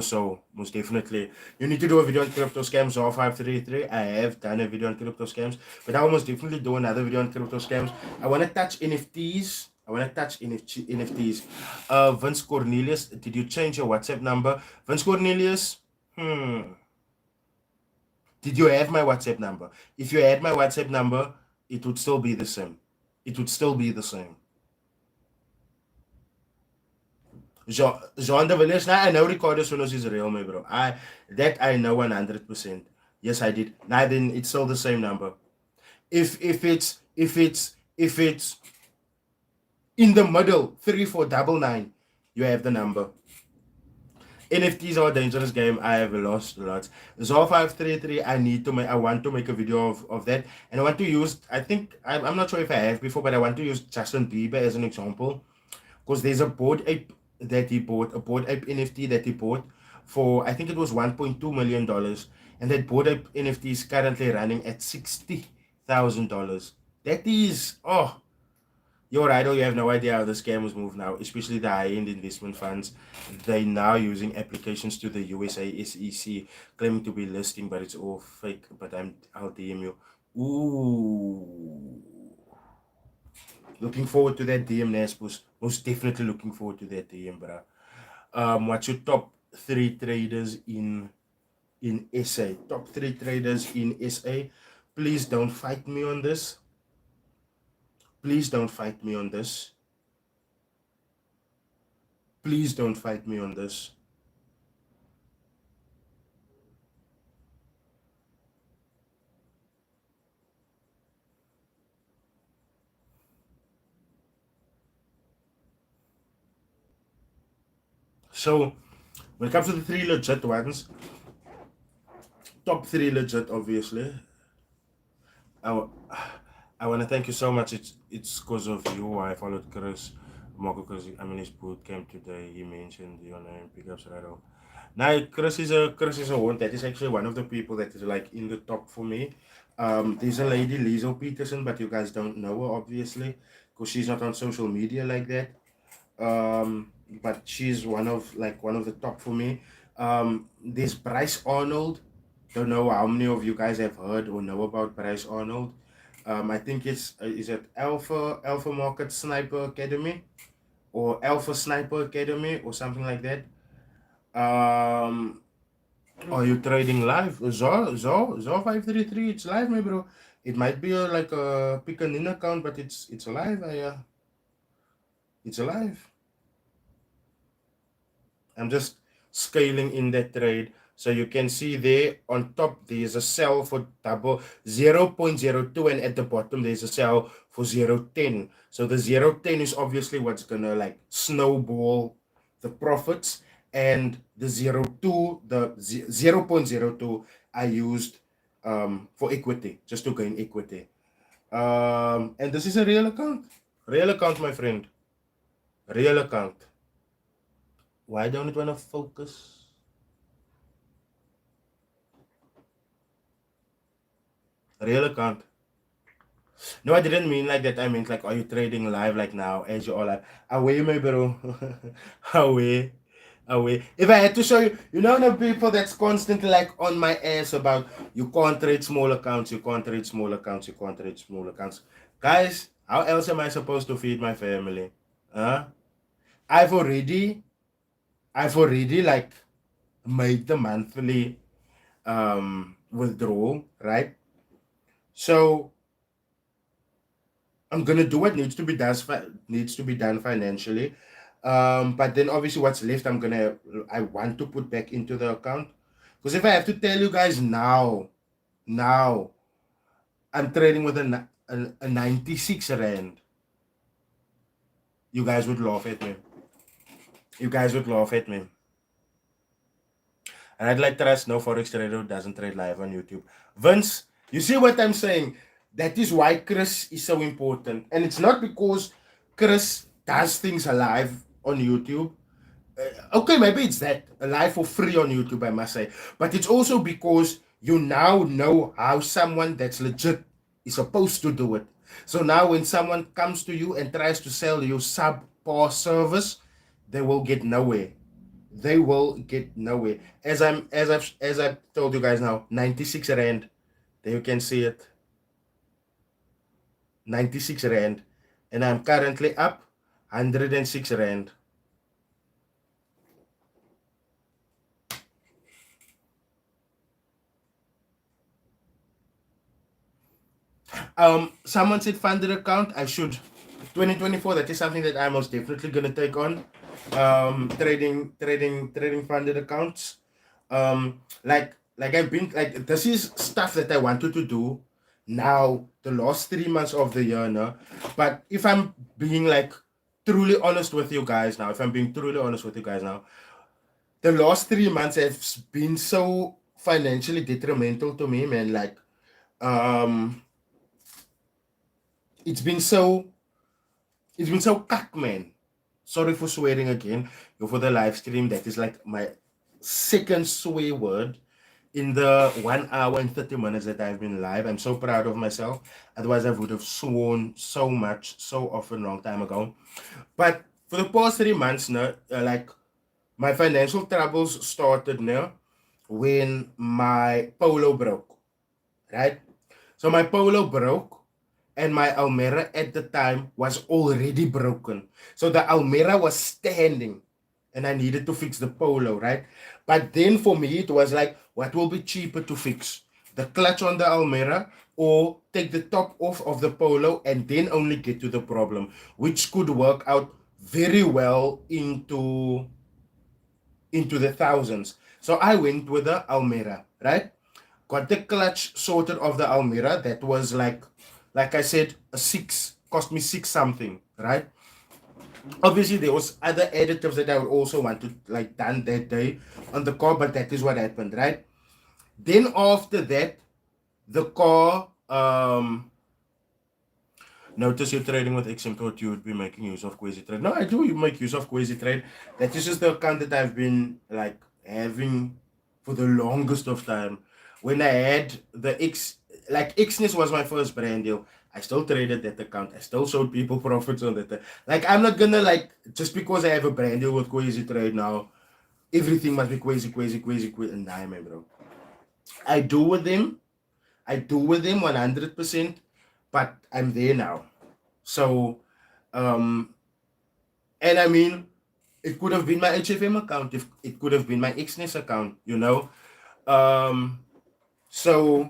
so most definitely you need to do a video on crypto scams or 533. I have done a video on crypto scams, but I will most definitely do another video on crypto scams. I want to touch NFTs. NFTs. Vince Cornelius, did you change your WhatsApp number? Vince Cornelius, did you have my WhatsApp number? If you had my WhatsApp number, it would still be the same. It would still be the same. Jean de Villiers, now I know Ricardo Sonos is real, my bro. I know 100%. Yes, I did. Now then it's still the same number. If it's in the middle, 3499, you have the number. NFTs are a dangerous game. I have lost a lot. Zor 533, I want to make a video of that. And I want to use, I'm not sure if I have before, but I want to use Justin Bieber as an example. Because there's a board ape that he bought, a board ape NFT that he bought for, I think it was $1.2 million. And that board ape NFT is currently running at $60,000. That is, you're right, you have no idea how the scammers move now, especially the high-end investment funds. They're now using applications to the USA SEC, claiming to be listing, but it's all fake. But I'll DM you. Ooh. Looking forward to that DM, Naspus. Most definitely looking forward to that DM, bro. What's your top 3 traders in SA? Top 3 traders in SA. Please don't fight me on this. Please don't fight me on this. Please don't fight me on this. So, when it comes to the 3 legit ones, top 3 legit, obviously. I want to thank you so much. It's because of you I followed Chris Marco, because his boot camp today. He mentioned your name, pickups Rydall. Now Chris is a one. That is actually one of the people that is like in the top for me. There's a lady Liesel Peterson, but you guys don't know her obviously because she's not on social media like that. But she's one of the top for me. There's Bryce Arnold. Don't know how many of you guys have heard or know about Bryce Arnold. I think it's is it Alpha Market Sniper Academy or Alpha Sniper Academy or something like that. Are you trading live? Zor 533, it's live, my bro. It might be like a pick an in account, but it's alive. It's alive. I'm just scaling in that trade. So you can see there on top, there's a sell for double 0.02, and at the bottom, there's a sell for 0.10. So the 0.10 is obviously what's gonna like snowball the profits, and the 0.02, the 0.02, I used for equity, just to gain equity. And this is a real account, my friend, real account. Why don't it want to focus? Real account. No, I didn't mean like that. I meant like, are you trading live like now as you all live? Away, my bro. Away. Away. If I had to show you, you know the people that's constantly like on my ass about you can't trade small accounts, you can't trade small accounts, you can't trade small accounts. Guys, how else am I supposed to feed my family? Huh? I've already like made the monthly withdrawal, right? So I'm gonna do what needs to be done financially. But then obviously what's left I want to put back into the account. Because if I have to tell you guys now I'm trading with a 96 rand, you guys would laugh at me. You guys would laugh at me. And I'd like to trust no forex trader who doesn't trade live on YouTube. Vince, you see what I'm saying? That is why Chris is so important. And it's not because Chris does things live on YouTube. Okay, maybe it's that live for free on YouTube, I must say. But it's also because you now know how someone that's legit is supposed to do it. So now when someone comes to you and tries to sell you subpar service, they will get nowhere. They will get nowhere. As I've told you guys now, 96 rand. There you can see it. 96 rand. And I'm currently up 106 rand. Someone said funded account. I should. 2024, that is something that I'm most definitely gonna take on. Trading funded accounts. Like I've been like, this is stuff that I wanted to do now the last 3 months of the year now. But if I'm being like truly honest with you guys now, the last 3 months have been so financially detrimental to me, man. Like it's been so cut, man. Sorry for swearing again. For the live stream, that is like my second swear word in the 1 hour and 30 minutes that I've been live. I'm so proud of myself. Otherwise, I would have sworn so much, so often, long time ago. But for the past 3 months now, like my financial troubles started now when my polo broke, right? So my polo broke and my Almera at the time was already broken. So the Almera was standing and I needed to fix the polo, right? But then for me, it was like, what will be cheaper to fix? The clutch on the Almera or take the top off of the polo and then only get to the problem, which could work out very well into the thousands. So I went with the Almera, right? Got the clutch sorted of the Almera. That was like I said, cost me 6 something, right? Obviously there was other additives that I would also want to like done that day on the car, but that is what happened, right? Then after that, the car notice you're trading with XM, thought you would be making use of Quasi Trade. No, I do make use of Quasi Trade. That is just the account that I've been like having for the longest of time. When I had the Xness was my first brand deal. I still traded that account. I still showed people profits on that. Like I'm not gonna like just because I have a brand deal with Quasi Trade now, everything must be Quasi. Nah, man, bro. I do with them 100%, but I'm there now. So, and I mean, it could have been my HFM account, if it could have been my Xness account, you know. So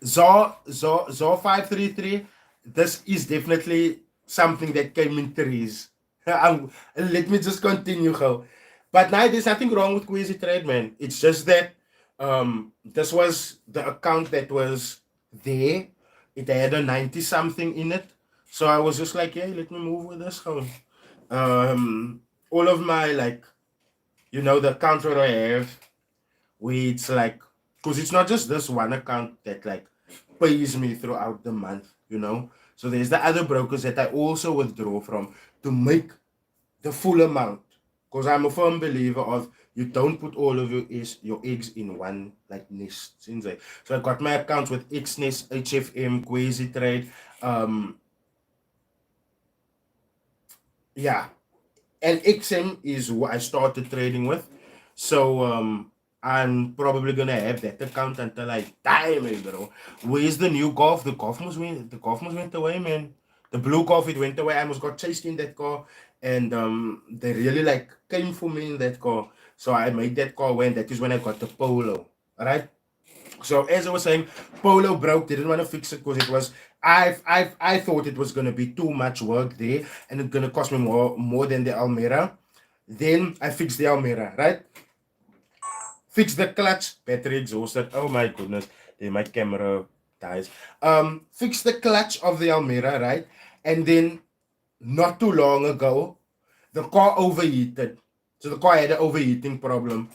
Zor 533, this is definitely something that came in threes. Let me just continue, go. But now there's nothing wrong with Quasi Trade, man. It's just that this was the account that was there. It had a 90 something in it. So I was just like, yeah, let me move with this home. All of my like, you know, the account that I have, where it's like Because it's not just this one account that like pays me throughout the month, you know. So there's the other brokers that I also withdraw from to make the full amount. Because I'm a firm believer of you don't put all of your eggs in one like nest. Seems like. So I got my accounts with Xnest, HFM, Quasi Trade, yeah, and XM is what I started trading with. So I'm probably gonna have that account until I die, man, bro. Where's the new golf? The golf must went away, man. The blue golf it went away. I almost got chased in that car, and they really like came for me in that car. So I made that car when that is when I got the polo. Alright. So as I was saying, Polo broke. Didn't want to fix it because it was. I thought it was gonna be too much work there, and it's gonna cost me more than the Almera. Then I fixed the Almera, right? Fixed the clutch, battery exhausted. Oh my goodness, then my camera dies. Fixed the clutch of the Almera, right? And then not too long ago, the car overheated. So the car had an overheating problem.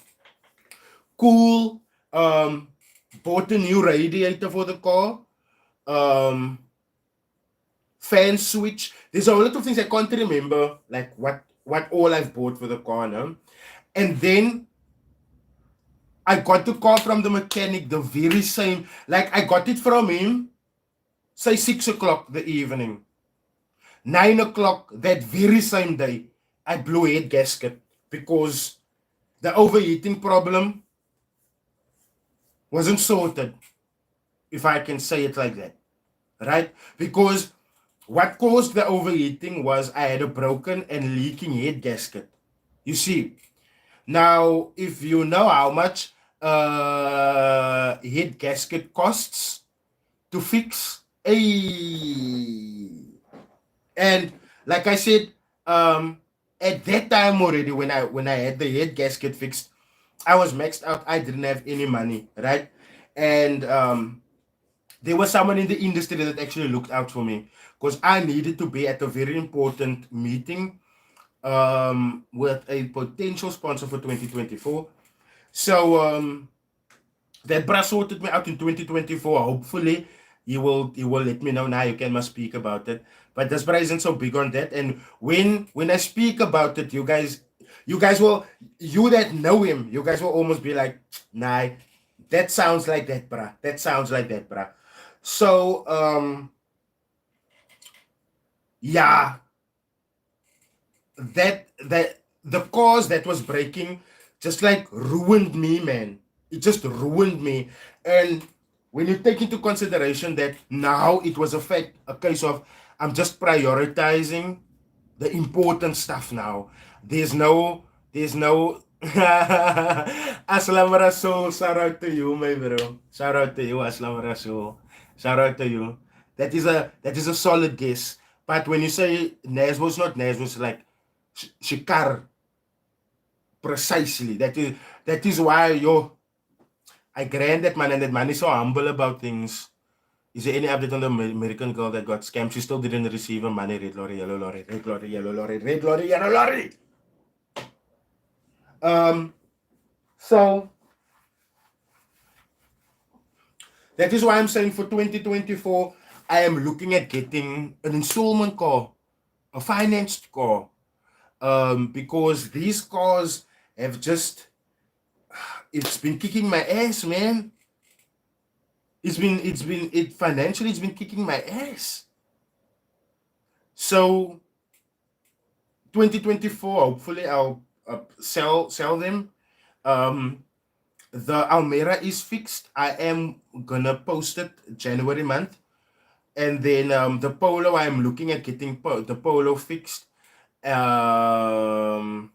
Cool. Bought a new radiator for the car. Fan switch. There's a lot of things I can't remember, like what all I've bought for the car now. And then I got the car from the mechanic the very same, like I got it from him, say 6 o'clock the evening. 9 o'clock that very same day, I blew head gasket because the overheating problem wasn't sorted, if I can say it like that. Right? Because what caused the overheating was I had a broken and leaking head gasket. You see, now if you know how much head gasket costs to fix, and like I said, at that time already when I had the head gasket fixed, I was maxed out. I didn't have any money, right? And there was someone in the industry that actually looked out for me because I needed to be at a very important meeting with a potential sponsor for 2024. So that bruh sorted me out in 2024. Hopefully he will let me know now. You can must speak about it. But this bruh isn't so big on that. And when I speak about it, you guys will, you that know him, you guys will almost be like, nah, that sounds like that, bruh. That sounds like that, bruh. So yeah, that the cause that was breaking just like ruined me, man. It just ruined me. And when you take into consideration that now it was a case of I'm just prioritizing the important stuff now. There's no Aslam Rasul, shout out to you, my bro. Shout out to you, Aslam Rasul. Shout out to you. That is a solid guess. But when you say Nazmo, it's not Nazmo, it's like Shikar. Precisely. That is why I grant that man, and that man is so humble about things. Is there any update on the American girl that got scammed? She still didn't receive her money. Red lorry, yellow lorry, red lorry, yellow lorry, red lorry, yellow lorry. So that is why I'm saying for 2024, I am looking at getting an installment car, a financed car, because these cars have just, it's been kicking my ass, man. It financially, it's been kicking my ass. So 2024, hopefully I'll sell them. The Almera is fixed. I am gonna post it January month, and then the Polo, I'm looking at getting the Polo fixed. I'm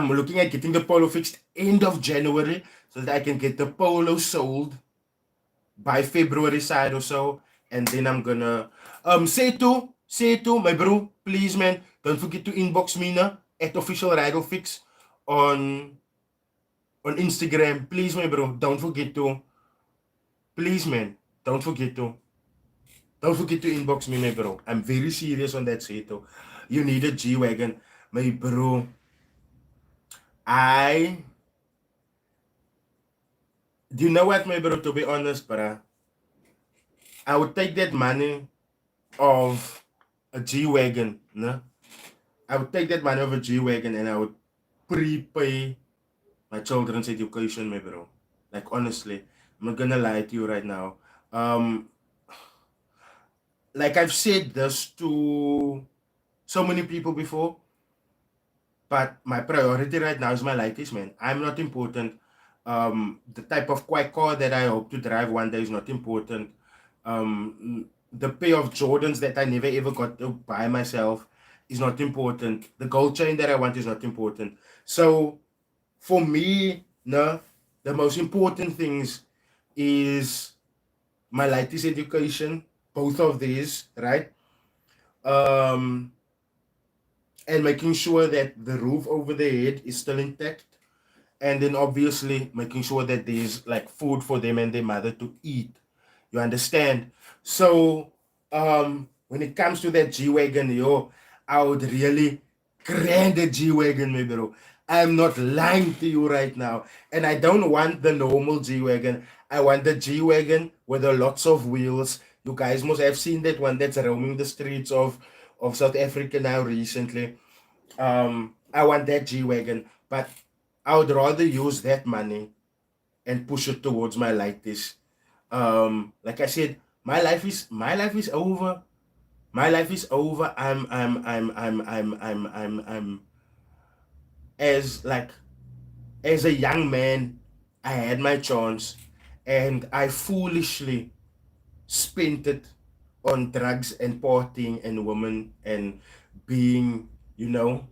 looking at getting the Polo fixed end of January so that I can get the Polo sold by February side or so, and then I'm gonna say to my bro, please man, don't forget to inbox me na at official Rydall Fix on Instagram. Please my bro, don't forget to, please man, don't forget to inbox me, my bro. I'm very serious on that, Seto. You need a G-Wagon, my bro. I do you know what, my bro? To be honest, but I would take that money of a G wagon, no? I would take that money of a G wagon and I would prepay my children's education, my bro. Like honestly, I'm not gonna lie to you right now. Um, like I've said this to so many people before, but my priority right now is my lighties, man. I'm not important. The type of quiet car that I hope to drive one day is not important. The pair of Jordans that I never ever got to buy myself is not important. The gold chain that I want is not important. So for me, no, the most important things is my lighties education, both of these, right? Um, and making sure that the roof over their head is still intact, and then obviously making sure that there's like food for them and their mother to eat. You understand? So when it comes to that G-Wagon, yo, I would really grand the G-Wagon, my bro. I'm not lying to you right now. And I don't want the normal G-Wagon. I want the G-Wagon with a lots of wheels. You guys must have seen that one that's roaming the streets of South Africa now recently. I want that G-Wagon, but I would rather use that money and push it towards my lighties. Like I said, my life is over. My life is over. I'm as like as a young man, I had my chance and I foolishly spent it on drugs and partying and women and being, you know,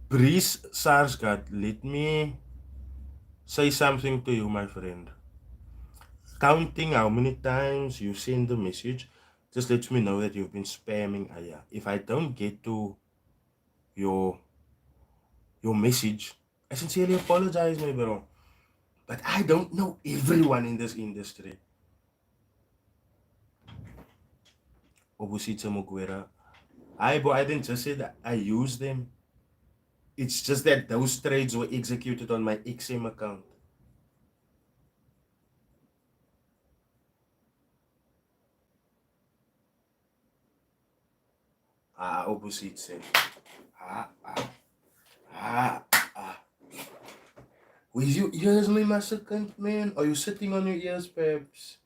Breeze Sarsgaard, let me say something to you, my friend. Counting how many times you send the message just lets me know that you've been spamming Aya. If I don't get to your message, I sincerely apologize, my bro. But I don't know everyone in this industry. Obusita Muguera. I didn't just say that I use them. It's just that those trades were executed on my XM account. Obusita. Ah, ah, ah, ah. With your ears, my massacant man? Are you sitting on your ears, perhaps?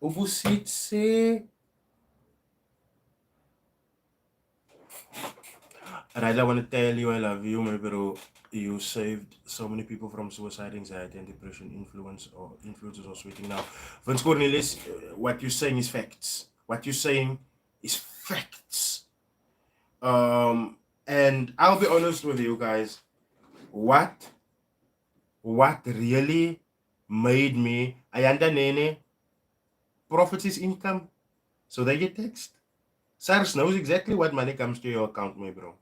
Obusitse. Right, I want to tell you I love you, my bro. You saved so many people from suicide, anxiety, and depression, influences or sweating now. Vince Cornelis, what you're saying is facts. What you're saying is facts. And I'll be honest with you guys. What really made me Ayanda Nene profits is income, so they get taxed. SARS knows exactly what money comes to your account, my bro.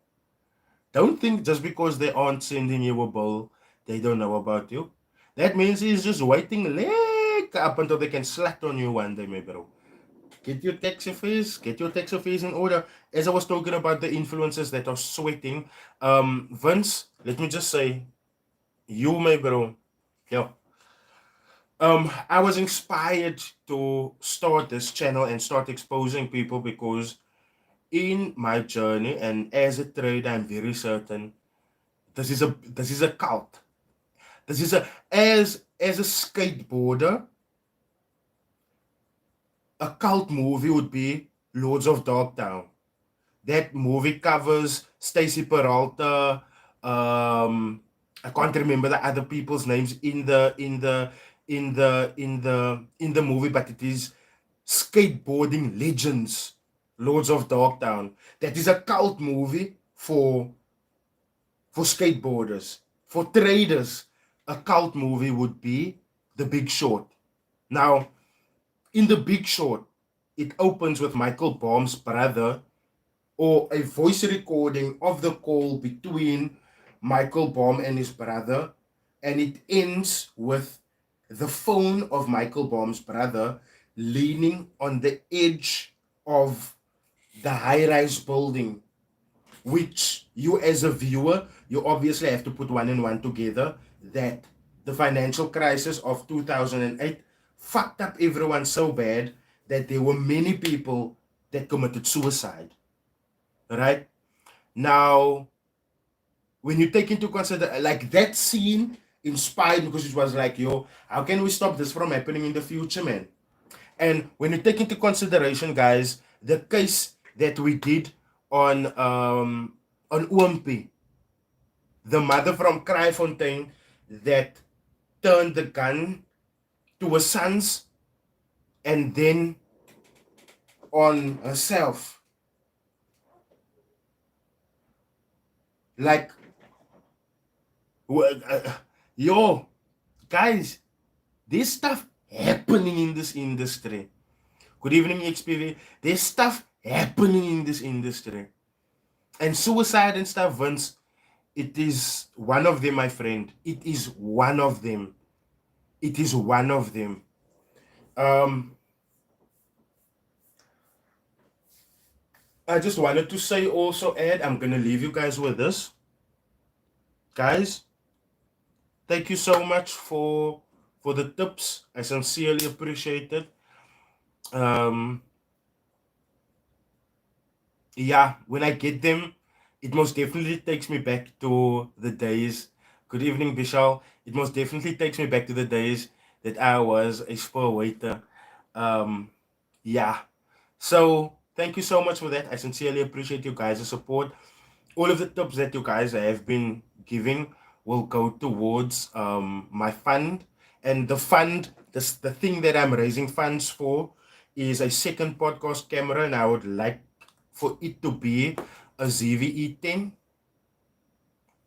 Don't think just because they aren't sending you a bill, they don't know about you. That means he's just waiting like up until they can slat on you one day, my bro. Get your tax affairs in order. As I was talking about the influencers that are sweating, Vince, let me just say, you, my bro, yo, I was inspired to start this channel and start exposing people because in my journey and as a trader, I'm very certain this is a cult. This is a as a skateboarder, a cult movie would be Lords of Dogtown. That movie covers Stacy Peralta. I can't remember the other people's names in the movie, but it is skateboarding legends. Lords of Dogtown. That is a cult movie for skateboarders. For traders, a cult movie would be The Big Short. Now, in The Big Short, it opens with Michael Baum's brother or a voice recording of the call between Michael Baum and his brother, and it ends with the phone of Michael Baum's brother leaning on the edge of the high rise building which you as a viewer, you obviously have to put one and one together, that the financial crisis of 2008 fucked up everyone so bad that there were many people that committed suicide, right? Now, when you take into consider, like, that scene inspired, because it was like, yo, how can we stop this from happening in the future, man? And when you take into consideration, guys, the case that we did on Oompi, the mother from Kraaifontein that turned the gun to her sons and then on herself. Like, yo, guys, there's stuff happening in this industry. Good evening, XPV. There's stuff happening in this industry. And suicide and stuff, Vince, it is one of them, my friend. It is one of them. It is one of them. I just wanted to say also, Ed, I'm going to leave you guys with this. Guys, thank you so much for the tips. I sincerely appreciate it. Yeah, when I get them, it most definitely takes me back to the days. Good evening, Bishal. It most definitely takes me back to the days that I was a spur waiter. Yeah. So thank you so much for that. I sincerely appreciate you guys' support. All of the tips that you guys have been giving will go towards my fund. And the fund, the thing that I'm raising funds for is a second podcast camera, and I would like for it to be a ZVE10.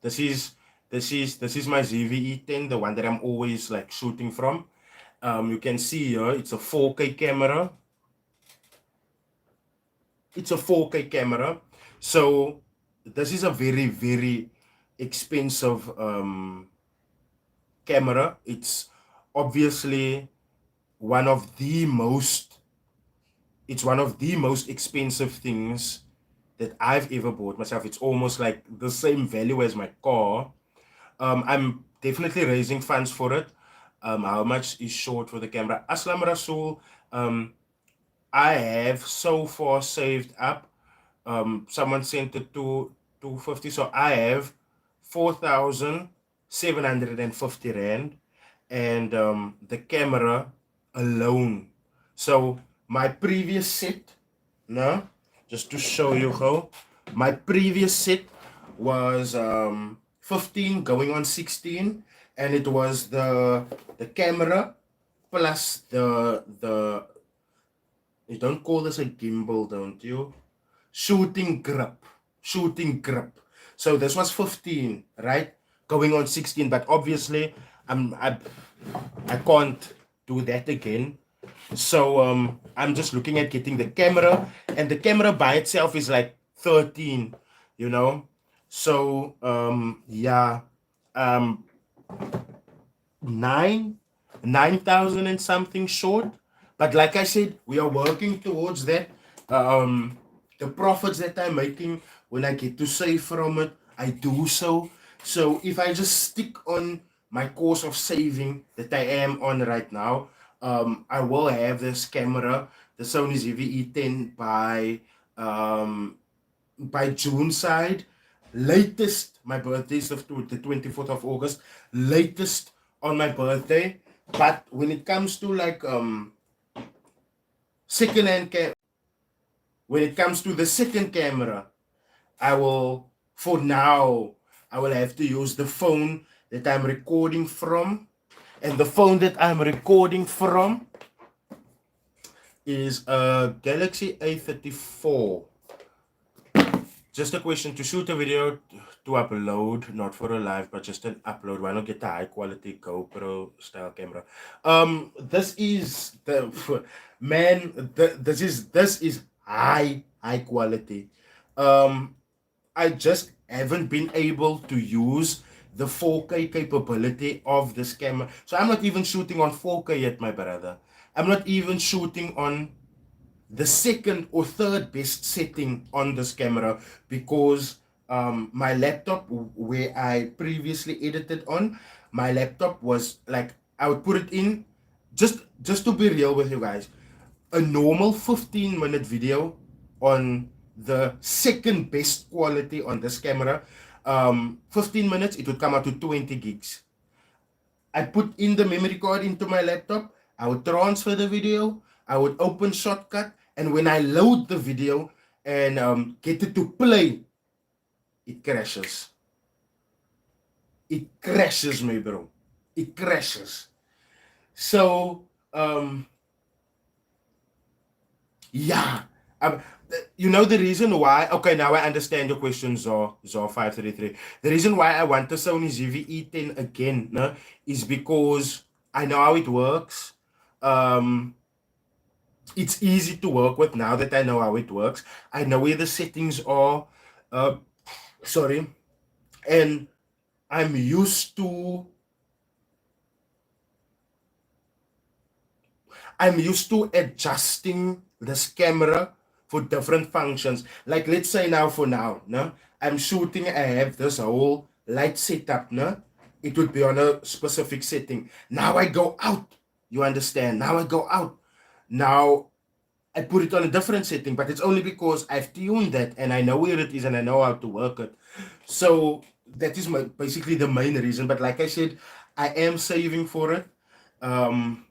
This is my ZVE10, the one that I'm always like shooting from. You can see here, it's a 4K camera. It's a 4K camera. So this is a very, very expensive camera. It's obviously one of the most expensive things that I've ever bought myself. It's almost like the same value as my car. I'm definitely raising funds for it. How much is short for the camera? Aslam Rasul, I have so far saved up. Someone sent it to 250, so I have 4,750 rand, and the camera alone. So my previous set, no, just to show you how, my previous set was 15 going on 16, and it was the camera plus the you don't call this a gimbal, don't you? Shooting grip. So this was 15, right? Going on 16, but obviously I can't do that again. So I'm just looking at getting the camera, and the camera by itself is like 13, you know. So yeah, 9,000 and something short. But like I said, we are working towards that. The profits that I'm making, when I get to save from it, I do so. So if I just stick on my course of saving that I am on right now, I will have this camera, the Sony ZV-E10 by June side. Latest, my birthday is the 24th of August. Latest on my birthday. But when it comes to like when it comes to the second camera, I will have to use the phone that I'm recording from. And the phone that I'm recording from is a Galaxy A34. Just a question: to shoot a video to upload, not for a live, but just an upload. Why not get a high quality GoPro style camera? This is the man. This is high quality. I just haven't been able to use the 4K capability of this camera. So I'm not even shooting on 4K yet, my brother. I'm not even shooting on the second or third best setting on this camera, because my laptop where I previously edited on, my laptop was like, I would put it in, just to be real with you guys, a normal 15-minute video on the second best quality on this camera, 15 minutes, it would come out to 20 gigs. I put in the memory card into my laptop, I would transfer the video, I would open Shortcut, and when I load the video and get it to play, it crashes. It crashes, my bro. It crashes. So, yeah. Um, you know the reason why? Okay, now I understand your question, Zor533. The reason why I want the Sony ZV-E10 again, no, is because I know how it works. It's easy to work with now that I know how it works. I know where the settings are. Sorry, and I'm used to adjusting this camera for different functions. Like let's say now for now, no, I'm shooting, I have this whole light setup, no, it would be on a specific setting. Now I go out, you understand? Now I go out. Now I put it on a different setting, but it's only because I've tuned that and I know where it is and I know how to work it. So that is basically the main reason. But like I said, I am saving for it. Um,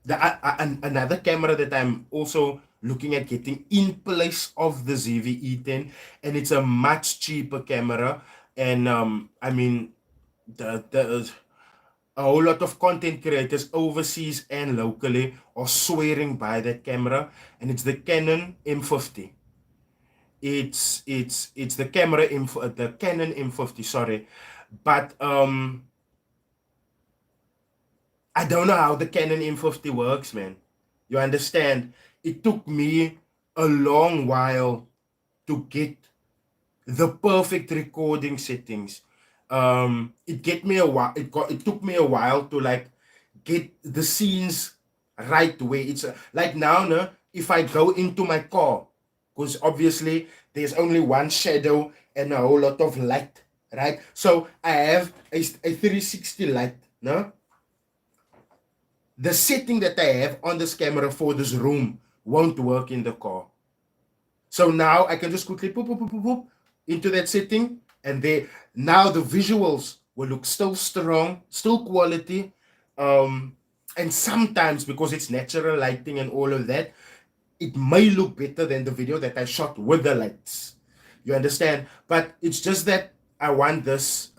another camera that I'm also looking at getting in place of the ZV-E10, and it's a much cheaper camera. And I mean, the a whole lot of content creators overseas and locally are swearing by that camera, and it's the Canon M50. It's the the Canon M50, sorry, but I don't know how the Canon M50 works, man. You understand? It took me a long while to get the perfect recording settings. It get me a while. It took me a while to like get the scenes right way. It's like now, no, if I go into my car, because obviously there's only one shadow and a whole lot of light, right? So I have a 360 light, no. The setting that I have on this camera for this room won't work in the car. So now I can just quickly poop, poop, poop, poop, poop into that setting, and now the visuals will look still strong, still quality. And sometimes because it's natural lighting and all of that, it may look better than the video that I shot with the lights. You understand? But it's just that I want this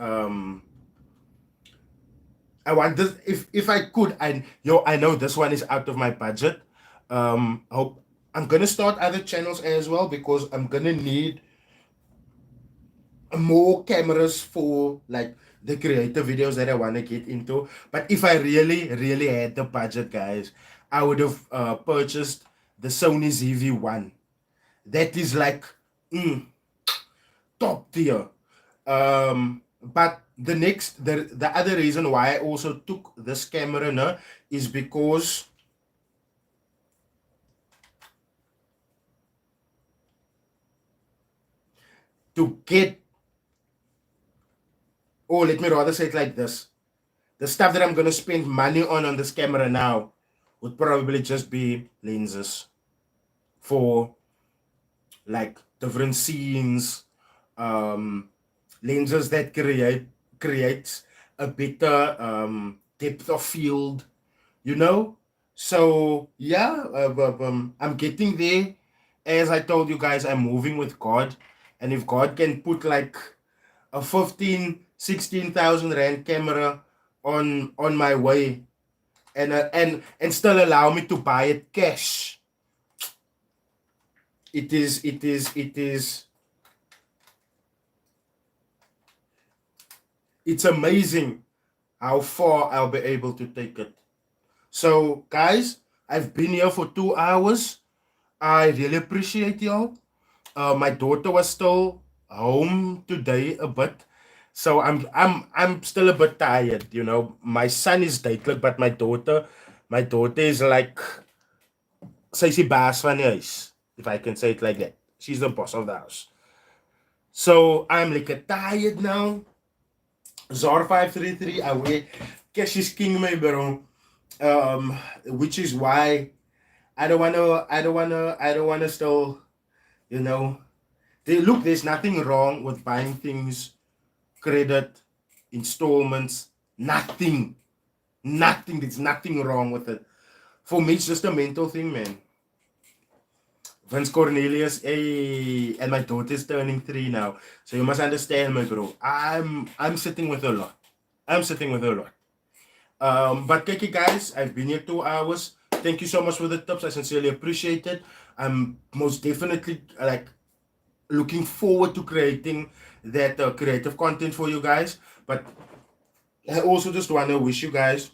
if I could, I know this one is out of my budget. Hope I'm gonna start other channels as well because I'm gonna need more cameras for like the creative videos that I want to get into. But if I really had the budget, guys, I would have purchased the Sony ZV-1. That is like top tier. But the other reason why I also took this camera now is because to get, or let me rather say it like this, the stuff that I'm gonna spend money on this camera now would probably just be lenses for like different scenes, lenses that creates a better depth of field, you know. So yeah, I'm getting there. As I told you guys, I'm moving with God, and if God can put like a 15,000-16,000 rand camera on my way, and still allow me to buy it cash, it's amazing how far I'll be able to take it. So guys, I've been here for 2 hours. I really appreciate y'all. My daughter was still home today a bit, so I'm still a bit tired. You know, my son is duidelijk, but my daughter is like, sy is die baas van die huis, if I can say it like that. She's the boss of the house. So I'm like tired now. Zor 533, I wear cash is king, my bro. Which is why I don't wanna still, you know. Look, there's nothing wrong with buying things, credit, installments, nothing. Nothing. There's nothing wrong with it. For me, it's just a mental thing, man. Vince Cornelius, hey, and my daughter's turning 3 now. So you must understand, my bro. I'm sitting with a lot. I'm sitting with a lot. But thank you guys. I've been here 2 hours. Thank you so much for the tips. I sincerely appreciate it. I'm most definitely like looking forward to creating that creative content for you guys. But I also just want to wish you guys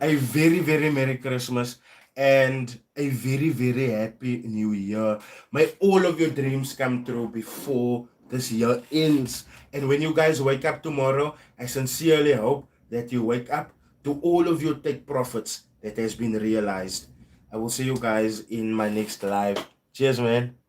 a very, very Merry Christmas and a very, very Happy New Year. May all of your dreams come true before this year ends. And when you guys wake up tomorrow, I sincerely hope that you wake up to all of your tech profits that has been realized. I will see you guys in my next live. Cheers, man.